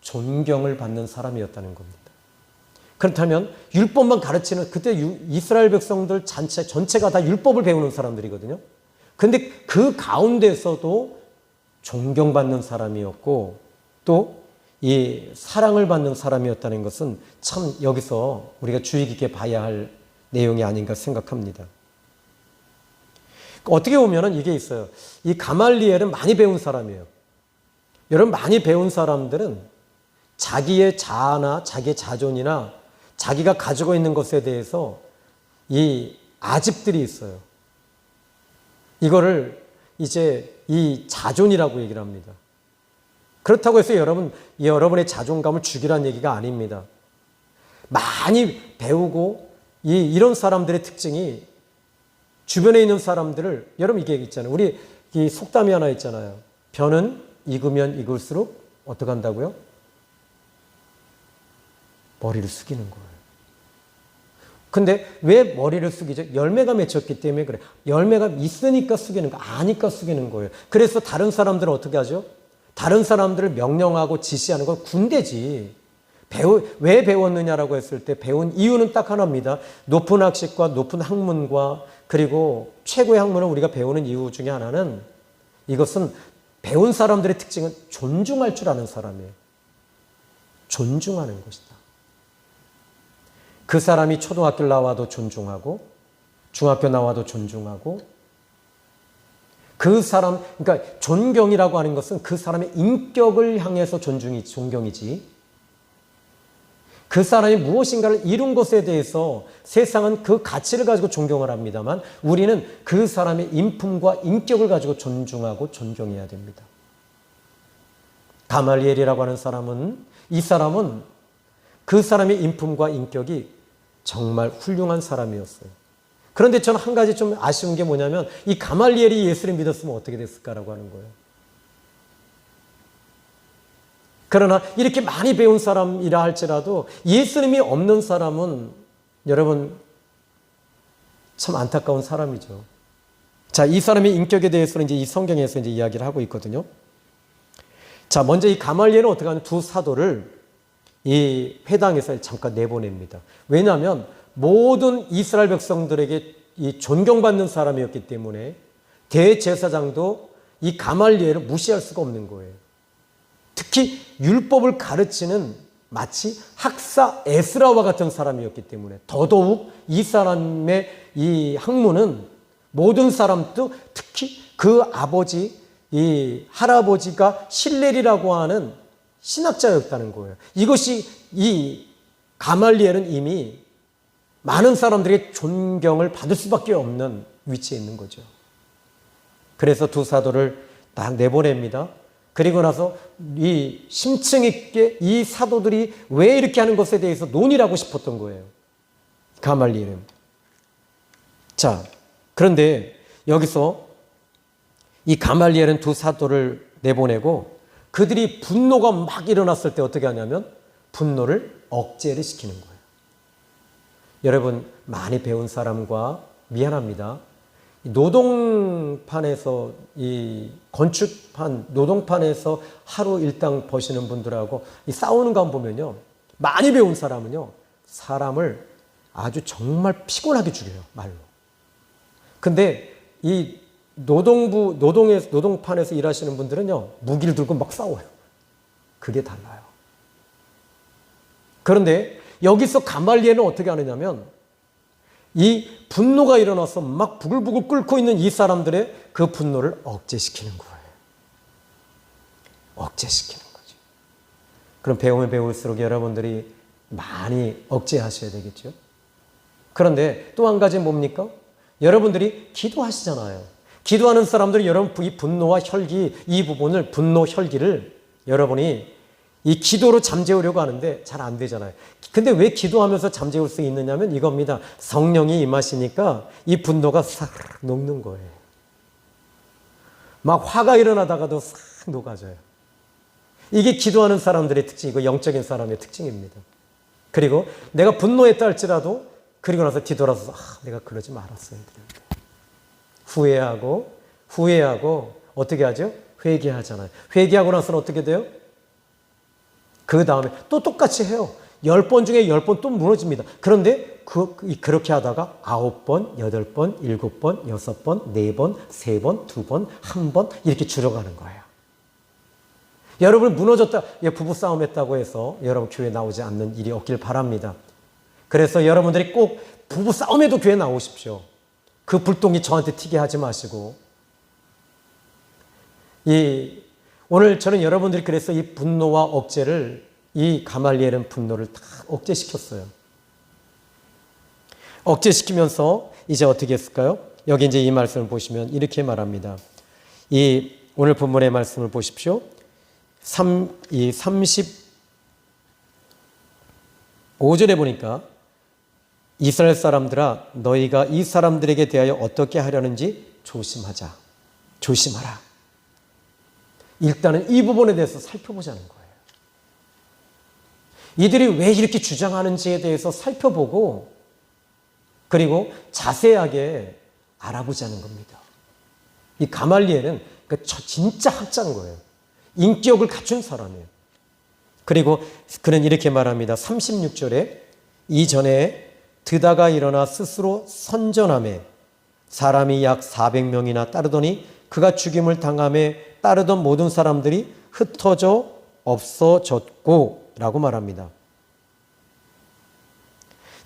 Speaker 1: 존경을 받는 사람이었다는 겁니다. 그렇다면 율법만 가르치는 그때 이스라엘 백성들 전체가 다 율법을 배우는 사람들이거든요. 그런데 그 가운데서도 존경받는 사람이었고 또 이 사랑을 받는 사람이었다는 것은 참 여기서 우리가 주의 깊게 봐야 할 내용이 아닌가 생각합니다. 어떻게 보면 이게 있어요. 이 가말리엘은 많이 배운 사람이에요. 여러분, 많이 배운 사람들은 자기의 자아나 자기의 자존이나 자기가 가지고 있는 것에 대해서 이 아집들이 있어요. 이거를 이제 이 자존이라고 얘기를 합니다. 그렇다고 해서 여러분의 자존감을 죽이라는 얘기가 아닙니다. 많이 배우고 이런 사람들의 특징이 주변에 있는 사람들을, 여러분 이게 있잖아요. 우리 이 속담이 하나 있잖아요. 벼는 익으면 익을수록 어떻게 한다고요? 머리를 숙이는 거예요. 근데 왜 머리를 숙이죠? 열매가 맺혔기 때문에 그래. 열매가 있으니까 숙이는 거, 아니까 숙이는 거예요. 그래서 다른 사람들은 어떻게 하죠? 다른 사람들을 명령하고 지시하는 건 군대지. 왜 배웠느냐라고 했을 때 배운 이유는 딱 하나입니다. 높은 학식과 높은 학문과 그리고 최고의 학문을 우리가 배우는 이유 중에 하나는 이것은 배운 사람들의 특징은 존중할 줄 아는 사람이에요. 존중하는 것이다. 그 사람이 초등학교 나와도 존중하고 중학교 나와도 존중하고 그 사람, 그러니까 존경이라고 하는 것은 그 사람의 인격을 향해서 존경이지 그 사람이 무엇인가를 이룬 것에 대해서 세상은 그 가치를 가지고 존경을 합니다만 우리는 그 사람의 인품과 인격을 가지고 존중하고 존경해야 됩니다. 가말리엘이라고 하는 사람은 이 사람은 그 사람의 인품과 인격이 정말 훌륭한 사람이었어요. 그런데 저는 한 가지 좀 아쉬운 게 뭐냐면 이 가말리엘이 예수를 믿었으면 어떻게 됐을까라고 하는 거예요. 그러나 이렇게 많이 배운 사람이라 할지라도 예수님이 없는 사람은 여러분 참 안타까운 사람이죠. 자, 이 사람의 인격에 대해서는 이제 이 성경에서 이제 이야기를 하고 있거든요. 자, 먼저 이 가말리엘은 어떻게 하면 두 사도를 이 회당에서 잠깐 내보냅니다. 왜냐하면 모든 이스라엘 백성들에게 이 존경받는 사람이었기 때문에 대제사장도 이 가말리엘을 무시할 수가 없는 거예요. 특히 율법을 가르치는 마치 학사 에스라와 같은 사람이었기 때문에 더더욱 이 사람의 이 학문은 모든 사람도 특히 그 아버지, 이 할아버지가 힐렐이라고 하는 신학자였다는 거예요. 이것이 이 가말리엘은 이미 많은 사람들의 존경을 받을 수밖에 없는 위치에 있는 거죠. 그래서 두 사도를 딱 내보냅니다. 그리고 나서 이 심층 있게 이 사도들이 왜 이렇게 하는 것에 대해서 논의를 하고 싶었던 거예요. 가말리엘은. 자, 그런데 여기서 이 가말리엘은 두 사도를 내보내고 그들이 분노가 막 일어났을 때 어떻게 하냐면 분노를 억제를 시키는 거예요. 여러분, 많이 배운 사람과 미안합니다. 노동판에서 이 건축판 노동판에서 하루 일당 버시는 분들하고 이 싸우는 거 보면요, 많이 배운 사람은요 사람을 아주 정말 피곤하게 죽여요, 말로. 근데 이 노동판에서 일하시는 분들은요 무기를 들고 막 싸워요. 그게 달라요. 그런데 여기서 가말리엘은 어떻게 하느냐면 이 분노가 일어나서 막 부글부글 끓고 있는 이 사람들의 그 분노를 억제시키는 거예요. 억제시키는 거죠. 그럼 배우면 배울수록 여러분들이 많이 억제하셔야 되겠죠. 그런데 또 한 가지 뭡니까? 여러분들이 기도하시잖아요. 기도하는 사람들이 여러분 이 분노와 혈기, 이 부분을 분노 혈기를 여러분이 이 기도로 잠재우려고 하는데 잘 안 되잖아요. 근데 왜 기도하면서 잠재울 수 있느냐면 이겁니다. 성령이 임하시니까 이 분노가 싹 녹는 거예요. 막 화가 일어나다가도 싹 녹아져요. 이게 기도하는 사람들의 특징이고 영적인 사람의 특징입니다. 그리고 내가 분노했다 할지라도 그리고 나서 뒤돌아서 내가 그러지 말았어야 되는데. 후회하고 어떻게 하죠? 회개하잖아요. 회개하고 나서는 어떻게 돼요? 그 다음에 또 똑같이 해요. 10번 중에 10번 또 무너집니다. 그런데 그렇게 하다가 9번, 8번, 7번, 6번, 4번, 3번, 2번, 1번 이렇게 줄여가는 거예요. 여러분 무너졌다, 부부싸움 했다고 해서 여러분 교회 나오지 않는 일이 없길 바랍니다. 그래서 여러분들이 꼭 부부싸움에도 교회 나오십시오. 그 불똥이 저한테 튀게 하지 마시고. 오늘 저는 여러분들이 그래서 이 분노와 억제를, 이 가말리엘은 분노를 다 억제시켰어요. 억제시키면서 이제 어떻게 했을까요? 여기 이제 이 말씀을 보시면 이렇게 말합니다. 이 오늘 본문의 말씀을 보십시오. 35절에 보니까 이스라엘 사람들아 너희가 이 사람들에게 대하여 어떻게 하려는지 조심하라. 일단은 이 부분에 대해서 살펴보자는 거예요. 이들이 왜 이렇게 주장하는지에 대해서 살펴보고 그리고 자세하게 알아보자는 겁니다. 이 가말리엘은 진짜 학자인 거예요. 인격을 갖춘 사람이에요. 그리고 그는 이렇게 말합니다. 36절에 이전에 드다가 일어나 스스로 선전하며 사람이 약 400명이나 따르더니 그가 죽임을 당함에 따르던 모든 사람들이 흩어져 없어졌고 라고 말합니다.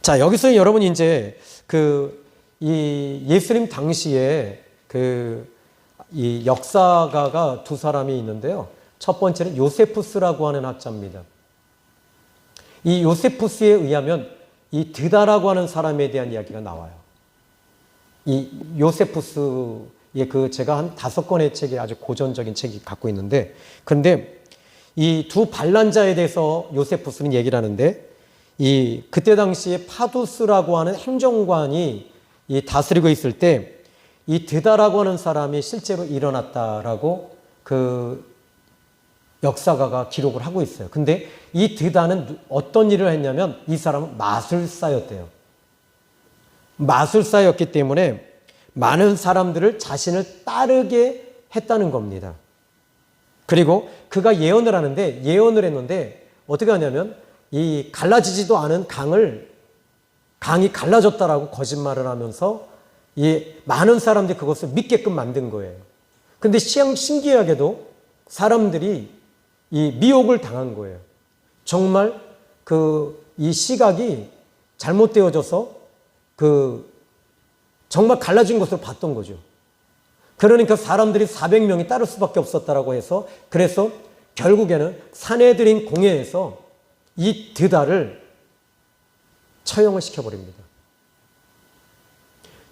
Speaker 1: 자, 여기서 여러분 이제 이 예수님 당시에 이 역사가가 두 사람이 있는데요. 첫 번째는 요세푸스라고 하는 학자입니다. 이 요세푸스에 의하면 이 드다라고 하는 사람에 대한 이야기가 나와요. 이 요세푸스의 제가 한 5권의 책이 아주 고전적인 책이 갖고 있는데, 그런데 이 두 반란자에 대해서 요세푸스는 얘기를 하는데, 그때 당시에 파두스라고 하는 행정관이 다스리고 있을 때 이 드다라고 하는 사람이 실제로 일어났다라고 역사가가 기록을 하고 있어요. 근데 이 드다는 어떤 일을 했냐면 이 사람은 마술사였대요. 마술사였기 때문에 많은 사람들을 자신을 따르게 했다는 겁니다. 그리고 그가 예언을 했는데 어떻게 하냐면 이 갈라지지도 않은 강이 갈라졌다라고 거짓말을 하면서 이 많은 사람들이 그것을 믿게끔 만든 거예요. 근데 신기하게도 사람들이 이 미혹을 당한 거예요. 정말 이 시각이 잘못되어져서 정말 갈라진 것으로 봤던 거죠. 그러니까 사람들이 400명이 따를 수밖에 없었다라고 해서 그래서 결국에는 산헤드린 공회에서 이 드다를 처형을 시켜버립니다.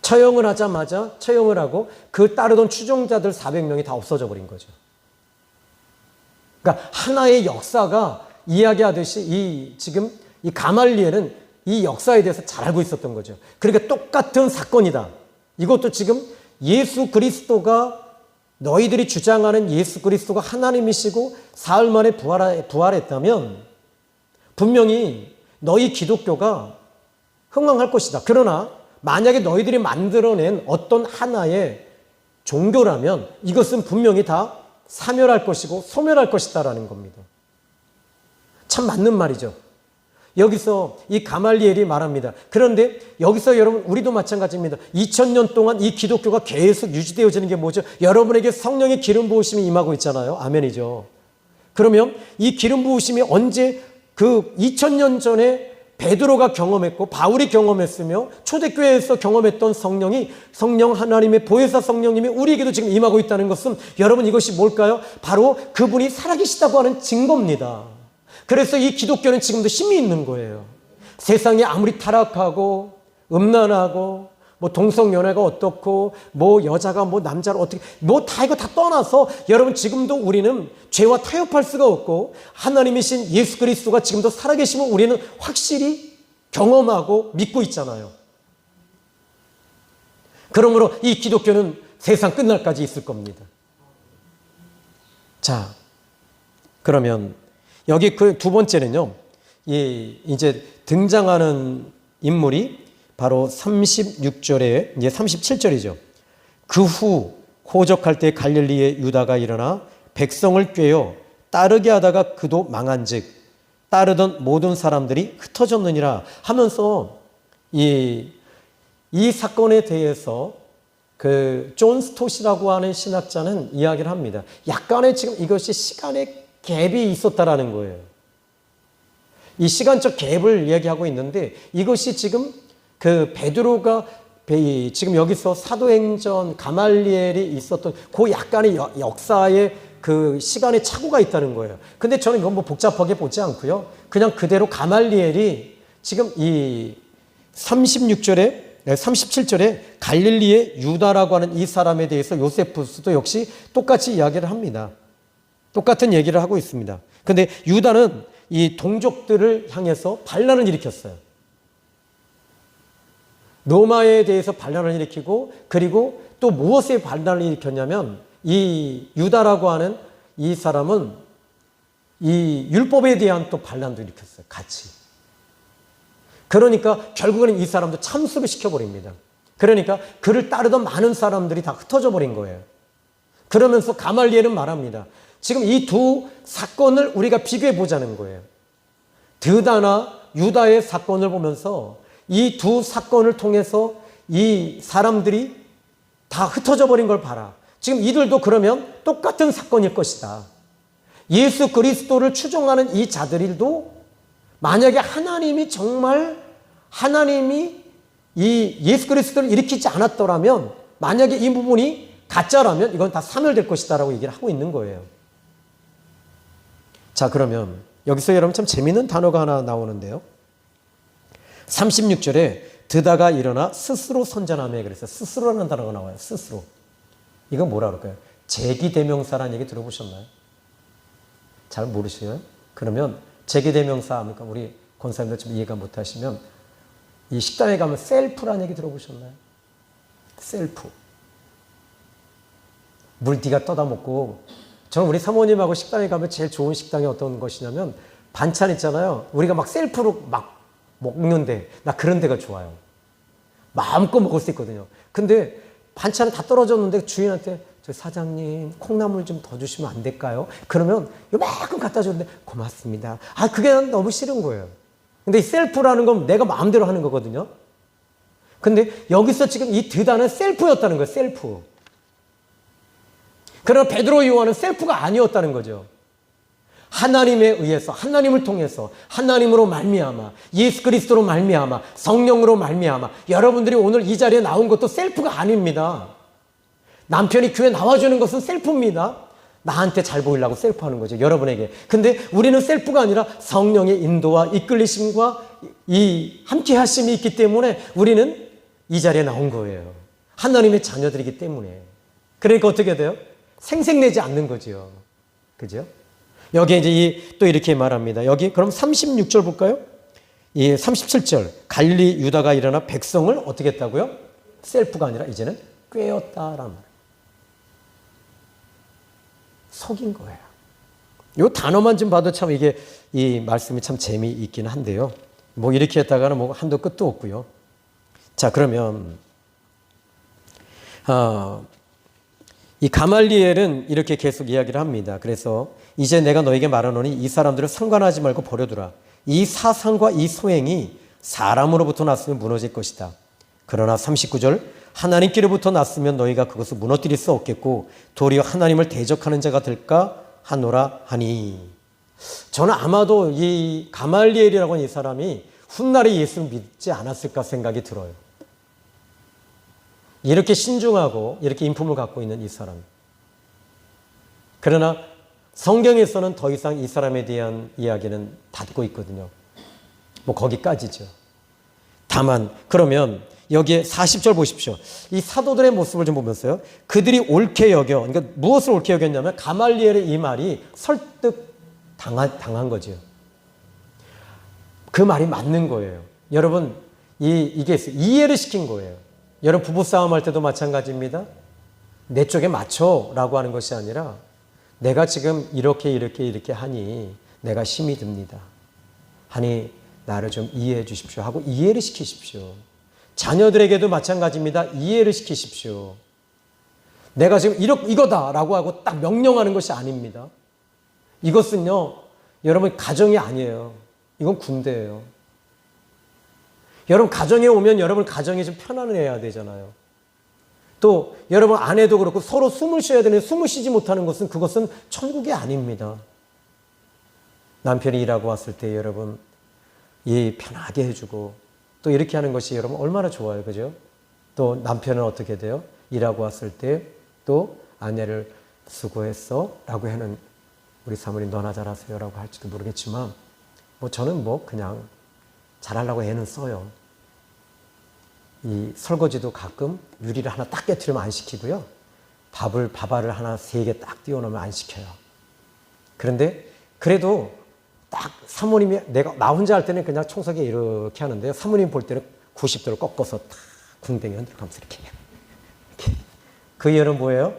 Speaker 1: 처형을 하고 그 따르던 추종자들 400명이 다 없어져 버린 거죠. 그러니까 하나의 역사가 이야기하듯이 지금 이 가말리엘은 이 역사에 대해서 잘 알고 있었던 거죠. 그러니까 똑같은 사건이다. 이것도 지금 예수 그리스도가 너희들이 주장하는 예수 그리스도가 하나님이시고 사흘 만에 부활했다면 분명히 너희 기독교가 흥왕할 것이다. 그러나 만약에 너희들이 만들어낸 어떤 하나의 종교라면 이것은 분명히 다 사멸할 것이고 소멸할 것이다라는 겁니다. 참 맞는 말이죠. 여기서 이 가말리엘이 말합니다. 그런데 여기서 여러분 우리도 마찬가지입니다. 2000년 동안 이 기독교가 계속 유지되어지는 게 뭐죠? 여러분에게 성령의 기름 부으심이 임하고 있잖아요. 아멘이죠. 그러면 이 기름 부으심이 언제 2000년 전에 베드로가 경험했고 바울이 경험했으며 초대교회에서 경험했던 성령 하나님의 보혜사 성령님이 우리에게도 지금 임하고 있다는 것은 여러분 이것이 뭘까요? 바로 그분이 살아계시다고 하는 증거입니다. 그래서 이 기독교는 지금도 힘이 있는 거예요. 세상이 아무리 타락하고 음란하고 뭐 동성연애가 어떻고 뭐 여자가 뭐 남자를 어떻게 뭐 다 이거 다 떠나서 여러분 지금도 우리는 죄와 타협할 수가 없고 하나님이신 예수 그리스도가 지금도 살아계시면 우리는 확실히 경험하고 믿고 있잖아요. 그러므로 이 기독교는 세상 끝날까지 있을 겁니다. 자, 그러면 여기 그 두 번째는요. 이제 등장하는 인물이 바로 36절에 이제 37절이죠. 그 후 호적할 때 갈릴리의 유다가 일어나 백성을 꾀어 따르게 하다가 그도 망한즉 따르던 모든 사람들이 흩어졌느니라 하면서 이 사건에 대해서 그 존 스토시라고 하는 신학자는 이야기를 합니다. 약간의 지금 이것이 시간의 갭이 있었다라는 거예요. 이 시간적 갭을 이야기하고 있는데 이것이 지금 그 베드로가 지금 여기서 사도행전 가말리엘이 있었던 그 약간의 역사의 그 시간의 착오가 있다는 거예요. 근데 저는 이건 뭐 복잡하게 보지 않고요. 그냥 그대로 가말리엘이 지금 이 37절에 갈릴리의 유다라고 하는 이 사람에 대해서 요세푸스도 역시 똑같이 이야기를 합니다. 똑같은 얘기를 하고 있습니다. 근데 유다는 이 동족들을 향해서 반란을 일으켰어요. 로마에 대해서 반란을 일으키고 그리고 또 무엇에 반란을 일으켰냐면 이 유다라고 하는 이 사람은 이 율법에 대한 또 반란도 일으켰어요. 같이. 그러니까 결국에는 이 사람도 참수를 시켜버립니다. 그러니까 그를 따르던 많은 사람들이 다 흩어져 버린 거예요. 그러면서 가말리엘은 말합니다. 지금 이 두 사건을 우리가 비교해 보자는 거예요. 드다나 유다의 사건을 보면서 이 두 사건을 통해서 이 사람들이 다 흩어져 버린 걸 봐라. 지금 이들도 그러면 똑같은 사건일 것이다. 예수 그리스도를 추종하는 이 자들도 만약에 하나님이 정말 하나님이 이 예수 그리스도를 일으키지 않았더라면 만약에 이 부분이 가짜라면 이건 다 사멸될 것이다 라고 얘기를 하고 있는 거예요. 자, 그러면 여기서 여러분 참 재미있는 단어가 하나 나오는데요. 36절에 드다가 일어나 스스로 선전하며 그래서 스스로라는 단어가 나와요. 스스로. 이건 뭐라 그럴까요? 제기대명사라는 얘기 들어보셨나요? 잘 모르시나요? 그러면 제기대명사 하니까 우리 권사님들 좀 이해가 못하시면 이 식당에 가면 셀프라는 얘기 들어보셨나요? 셀프. 물 네가 떠다 먹고 저는 우리 사모님하고 식당에 가면 제일 좋은 식당이 어떤 것이냐면 반찬 있잖아요. 우리가 막 셀프로 막 먹는데 나 그런 데가 좋아요. 마음껏 먹을 수 있거든요. 근데 반찬은 다 떨어졌는데 주인한테 저 사장님 콩나물 좀 더 주시면 안 될까요? 그러면 요만큼 갖다 줬는데 고맙습니다. 아, 그게 난 너무 싫은 거예요. 근데 이 셀프라는 건 내가 마음대로 하는 거거든요. 근데 여기서 지금 이 드다는 셀프였다는 거예요. 셀프. 그러나 베드로 요한은 셀프가 아니었다는 거죠. 하나님에 의해서 하나님을 통해서 하나님으로 말미암아 예수 그리스도로 말미암아 성령으로 말미암아 여러분들이 오늘 이 자리에 나온 것도 셀프가 아닙니다. 남편이 교회 나와주는 것은 셀프입니다. 나한테 잘 보이려고 셀프하는 거죠. 여러분에게. 근데 우리는 셀프가 아니라 성령의 인도와 이끌리심과 이 함께 하심이 있기 때문에 우리는 이 자리에 나온 거예요. 하나님의 자녀들이기 때문에. 그러니까 어떻게 돼요? 생색내지 않는 거죠. 그죠? 여기에 이제 또 이렇게 말합니다. 여기 그럼 36절 볼까요? 이 37절 갈릴리 유다가 일어나 백성을 어떻게 했다고요? 셀프가 아니라 이제는 꾀었다라는 말이에요. 속인 거예요. 이 단어만 좀 봐도 참 이게 이 말씀이 참 재미있긴 한데요. 뭐 이렇게 했다가는 뭐 한도 끝도 없고요. 자, 그러면 이 가말리엘은 이렇게 계속 이야기를 합니다. 그래서 이제 내가 너에게 말하노니 이 사람들을 상관하지 말고 버려두라. 이 사상과 이 소행이 사람으로부터 났으면 무너질 것이다. 그러나 39절 하나님께로부터 났으면 너희가 그것을 무너뜨릴 수 없겠고 도리어 하나님을 대적하는 자가 될까 하노라 하니. 저는 아마도 이 가말리엘이라고 하는 이 사람이 훗날에 예수를 믿지 않았을까 생각이 들어요. 이렇게 신중하고 이렇게 인품을 갖고 있는 이 사람. 그러나 성경에서는 더 이상 이 사람에 대한 이야기는 닫고 있거든요. 뭐 거기까지죠. 다만 그러면 여기에 40절 보십시오. 이 사도들의 모습을 좀 보면서요. 그들이 옳게 여겨, 그러니까 무엇을 옳게 여겼냐면 가말리엘의 이 말이 설득 당한 거죠. 그 말이 맞는 거예요. 여러분, 이게 이해를 시킨 거예요. 여러분, 부부싸움 할 때도 마찬가지입니다. 내 쪽에 맞춰라고 하는 것이 아니라 내가 지금 이렇게 하니 내가 힘이 듭니다. 하니 나를 좀 이해해 주십시오 하고 이해를 시키십시오. 자녀들에게도 마찬가지입니다. 이해를 시키십시오. 내가 지금 이거다라고 하고 딱 명령하는 것이 아닙니다. 이것은요, 여러분 가정이 아니에요. 이건 군대예요. 여러분 가정에 오면 여러분 가정이 좀 편안해야 되잖아요. 또 여러분 아내도 그렇고 서로 숨을 쉬어야 되는데 숨을 쉬지 못하는 것은 그것은 천국이 아닙니다. 남편이 일하고 왔을 때 여러분 이 편하게 해주고 또 이렇게 하는 것이 여러분 얼마나 좋아요. 그죠? 또 남편은 어떻게 돼요? 일하고 왔을 때 또 아내를 수고했어 라고 하는 우리 사모님 너나 잘하세요 라고 할지도 모르겠지만 뭐 저는 뭐 그냥 잘하려고 애는 써요. 이 설거지도 가끔 유리를 하나 딱 깨트리면 안 시키고요. 밥알을 하나 3개 딱 띄워놓으면 안 시켜요. 그런데 그래도 딱 사모님이 나 혼자 할 때는 그냥 청소기 이렇게 하는데요. 사모님 볼 때는 90도를 꺾어서 딱 궁뎅이 흔들면서 이렇게 해요. 그 이유는 뭐예요?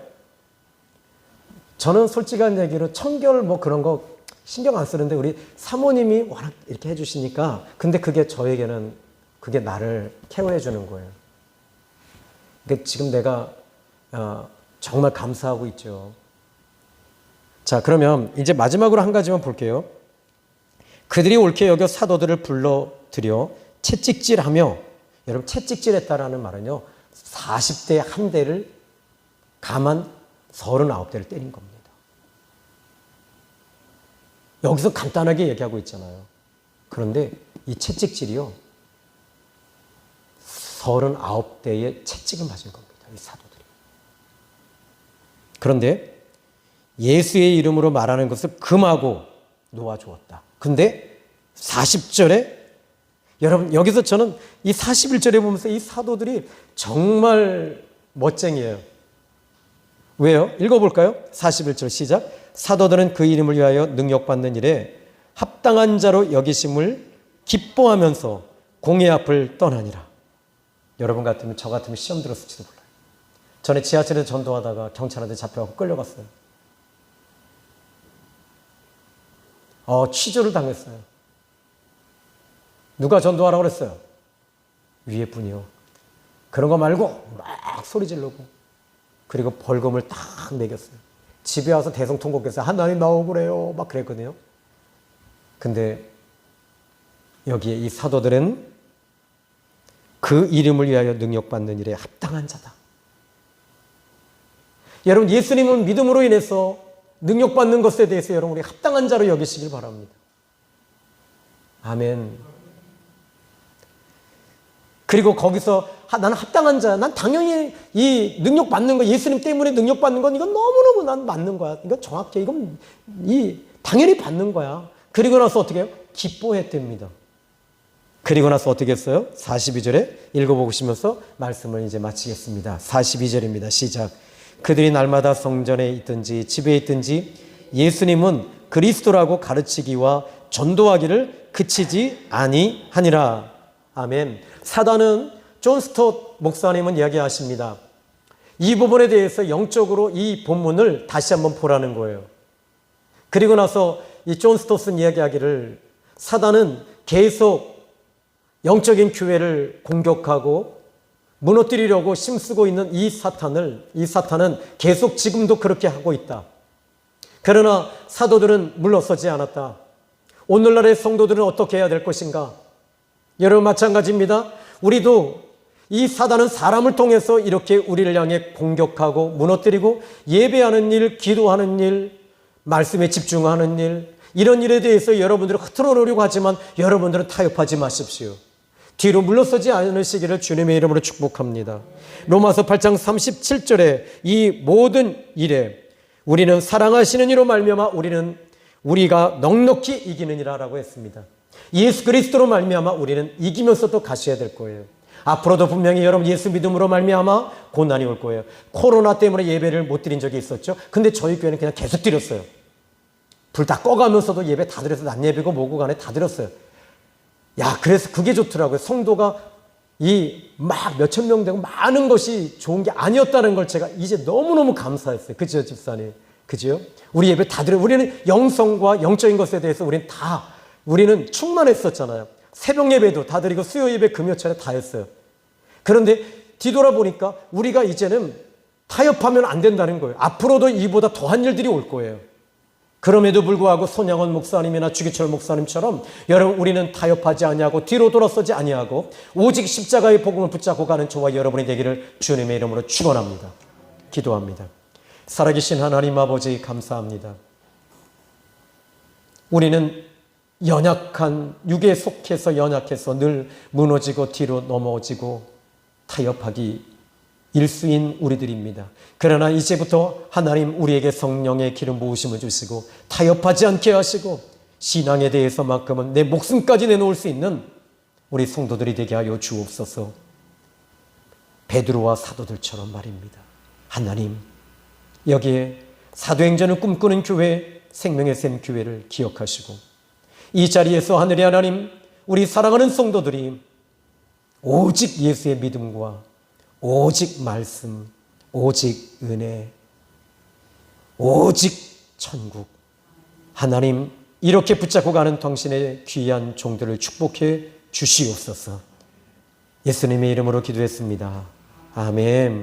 Speaker 1: 저는 솔직한 얘기로 청결 뭐 그런 거 신경 안 쓰는데 우리 사모님이 워낙 이렇게 해주시니까 근데 그게 저에게는 그게 나를 케어해 주는 거예요. 그러니까 지금 내가 정말 감사하고 있죠. 자, 그러면 이제 마지막으로 한 가지만 볼게요. 그들이 옳게 여겨 사도들을 불러들여 채찍질하며, 여러분 채찍질했다라는 말은요 40대 한 대를 가만 39대를 때린 겁니다. 여기서 간단하게 얘기하고 있잖아요. 그런데 이 채찍질이요 39대의 채찍을 맞은 겁니다. 이 사도들이. 그런데 예수의 이름으로 말하는 것을 금하고 놓아주었다. 근데 40절에 여러분 여기서 저는 이 41절에 보면서 이 사도들이 정말 멋쟁이에요. 왜요? 읽어볼까요? 41절 시작. 사도들은 그 이름을 위하여 능력받는 일에 합당한 자로 여기심을 기뻐하면서 공의 앞을 떠나니라. 여러분 같으면 저 같으면 시험 들었을지도 몰라요. 전에 지하철에서 전도하다가 경찰한테 잡혀가고 끌려갔어요. 취조를 당했어요. 누가 전도하라고 그랬어요? 위에 분이요. 그런 거 말고 막 소리 지르고 그리고 벌금을 딱 매겼어요. 집에 와서 대성통곡했어요. 하나님 나오그래요. 막 그랬거든요. 근데 여기에 이 사도들은 그 이름을 위하여 능력받는 일에 합당한 자다. 여러분 예수님은 믿음으로 인해서 능력받는 것에 대해서 여러분 우리 합당한 자로 여기시길 바랍니다. 아멘. 그리고 거기서 나는 합당한 자야. 난 당연히 이 능력받는 거 예수님 때문에 능력받는 건 이건 너무너무 난 맞는 거야. 이건 정확해. 이건 당연히 받는 거야. 그리고 나서 어떻게 해요? 기뻐했답니다. 그리고 나서 어떻게 했어요? 42절에 읽어보시면서 말씀을 이제 마치겠습니다. 42절입니다. 시작. 그들이 날마다 성전에 있든지 집에 있든지 예수님은 그리스도라고 가르치기와 전도하기를 그치지 아니하니라. 아멘. 사단은 존 스tott 목사님은 이야기하십니다. 이 부분에 대해서 영적으로 이 본문을 다시 한번 보라는 거예요. 그리고 나서 이 존 스토트는 이야기하기를 사단은 계속 영적인 교회를 공격하고 무너뜨리려고 힘쓰고 있는 이 사탄은 계속 지금도 그렇게 하고 있다. 그러나 사도들은 물러서지 않았다. 오늘날의 성도들은 어떻게 해야 될 것인가? 여러분 마찬가지입니다. 우리도 이 사단은 사람을 통해서 이렇게 우리를 향해 공격하고 무너뜨리고 예배하는 일, 기도하는 일, 말씀에 집중하는 일, 이런 일에 대해서 여러분들은 흐트러놓으려고 하지만 여러분들은 타협하지 마십시오. 뒤로 물러서지 않으시기를 주님의 이름으로 축복합니다. 로마서 8장 37절에 이 모든 일에 우리는 사랑하시는 이로 말미암아 우리가 넉넉히 이기느니라라고 했습니다. 예수 그리스도로 말미암아 우리는 이기면서도 가셔야 될 거예요. 앞으로도 분명히 여러분 예수 믿음으로 말미암아 고난이 올 거예요. 코로나 때문에 예배를 못 드린 적이 있었죠. 근데 저희 교회는 그냥 계속 드렸어요. 불 다 꺼가면서도 예배 다 드려서 낮 예배고 뭐고 간에 다 드렸어요. 야, 그래서 그게 좋더라고요. 성도가 막 몇천 명 되고 많은 것이 좋은 게 아니었다는 걸 제가 이제 너무너무 감사했어요. 그죠, 집사님? 그죠? 우리 예배 다 드려. 우리는 영성과 영적인 것에 대해서 우리는 충만했었잖아요. 새벽 예배도 다 드리고 수요 예배 금요 차례 다 했어요. 그런데 뒤돌아보니까 우리가 이제는 타협하면 안 된다는 거예요. 앞으로도 이보다 더한 일들이 올 거예요. 그럼에도 불구하고 손양원 목사님이나 주기철 목사님처럼 여러분 우리는 타협하지 아니하고 뒤로 돌아서지 아니하고 오직 십자가의 복음을 붙잡고 가는 저와 여러분이 되기를 주님의 이름으로 축원합니다. 기도합니다. 살아계신 하나님 아버지 감사합니다. 우리는 연약한 육에 속해서 연약해서 늘 무너지고 뒤로 넘어지고 타협하기 일수인 우리들입니다. 그러나 이제부터 하나님 우리에게 성령의 기름 부으심을 주시고 타협하지 않게 하시고 신앙에 대해서만큼은 내 목숨까지 내놓을 수 있는 우리 성도들이 되게 하여 주옵소서. 베드로와 사도들처럼 말입니다. 하나님 여기에 사도행전을 꿈꾸는 교회 생명의 샘 교회를 기억하시고 이 자리에서 하늘의 하나님 우리 사랑하는 성도들이 오직 예수의 믿음과 오직 말씀, 오직 은혜, 오직 천국. 하나님 이렇게 붙잡고 가는 당신의 귀한 종들을 축복해 주시옵소서. 예수님의 이름으로 기도했습니다. 아멘.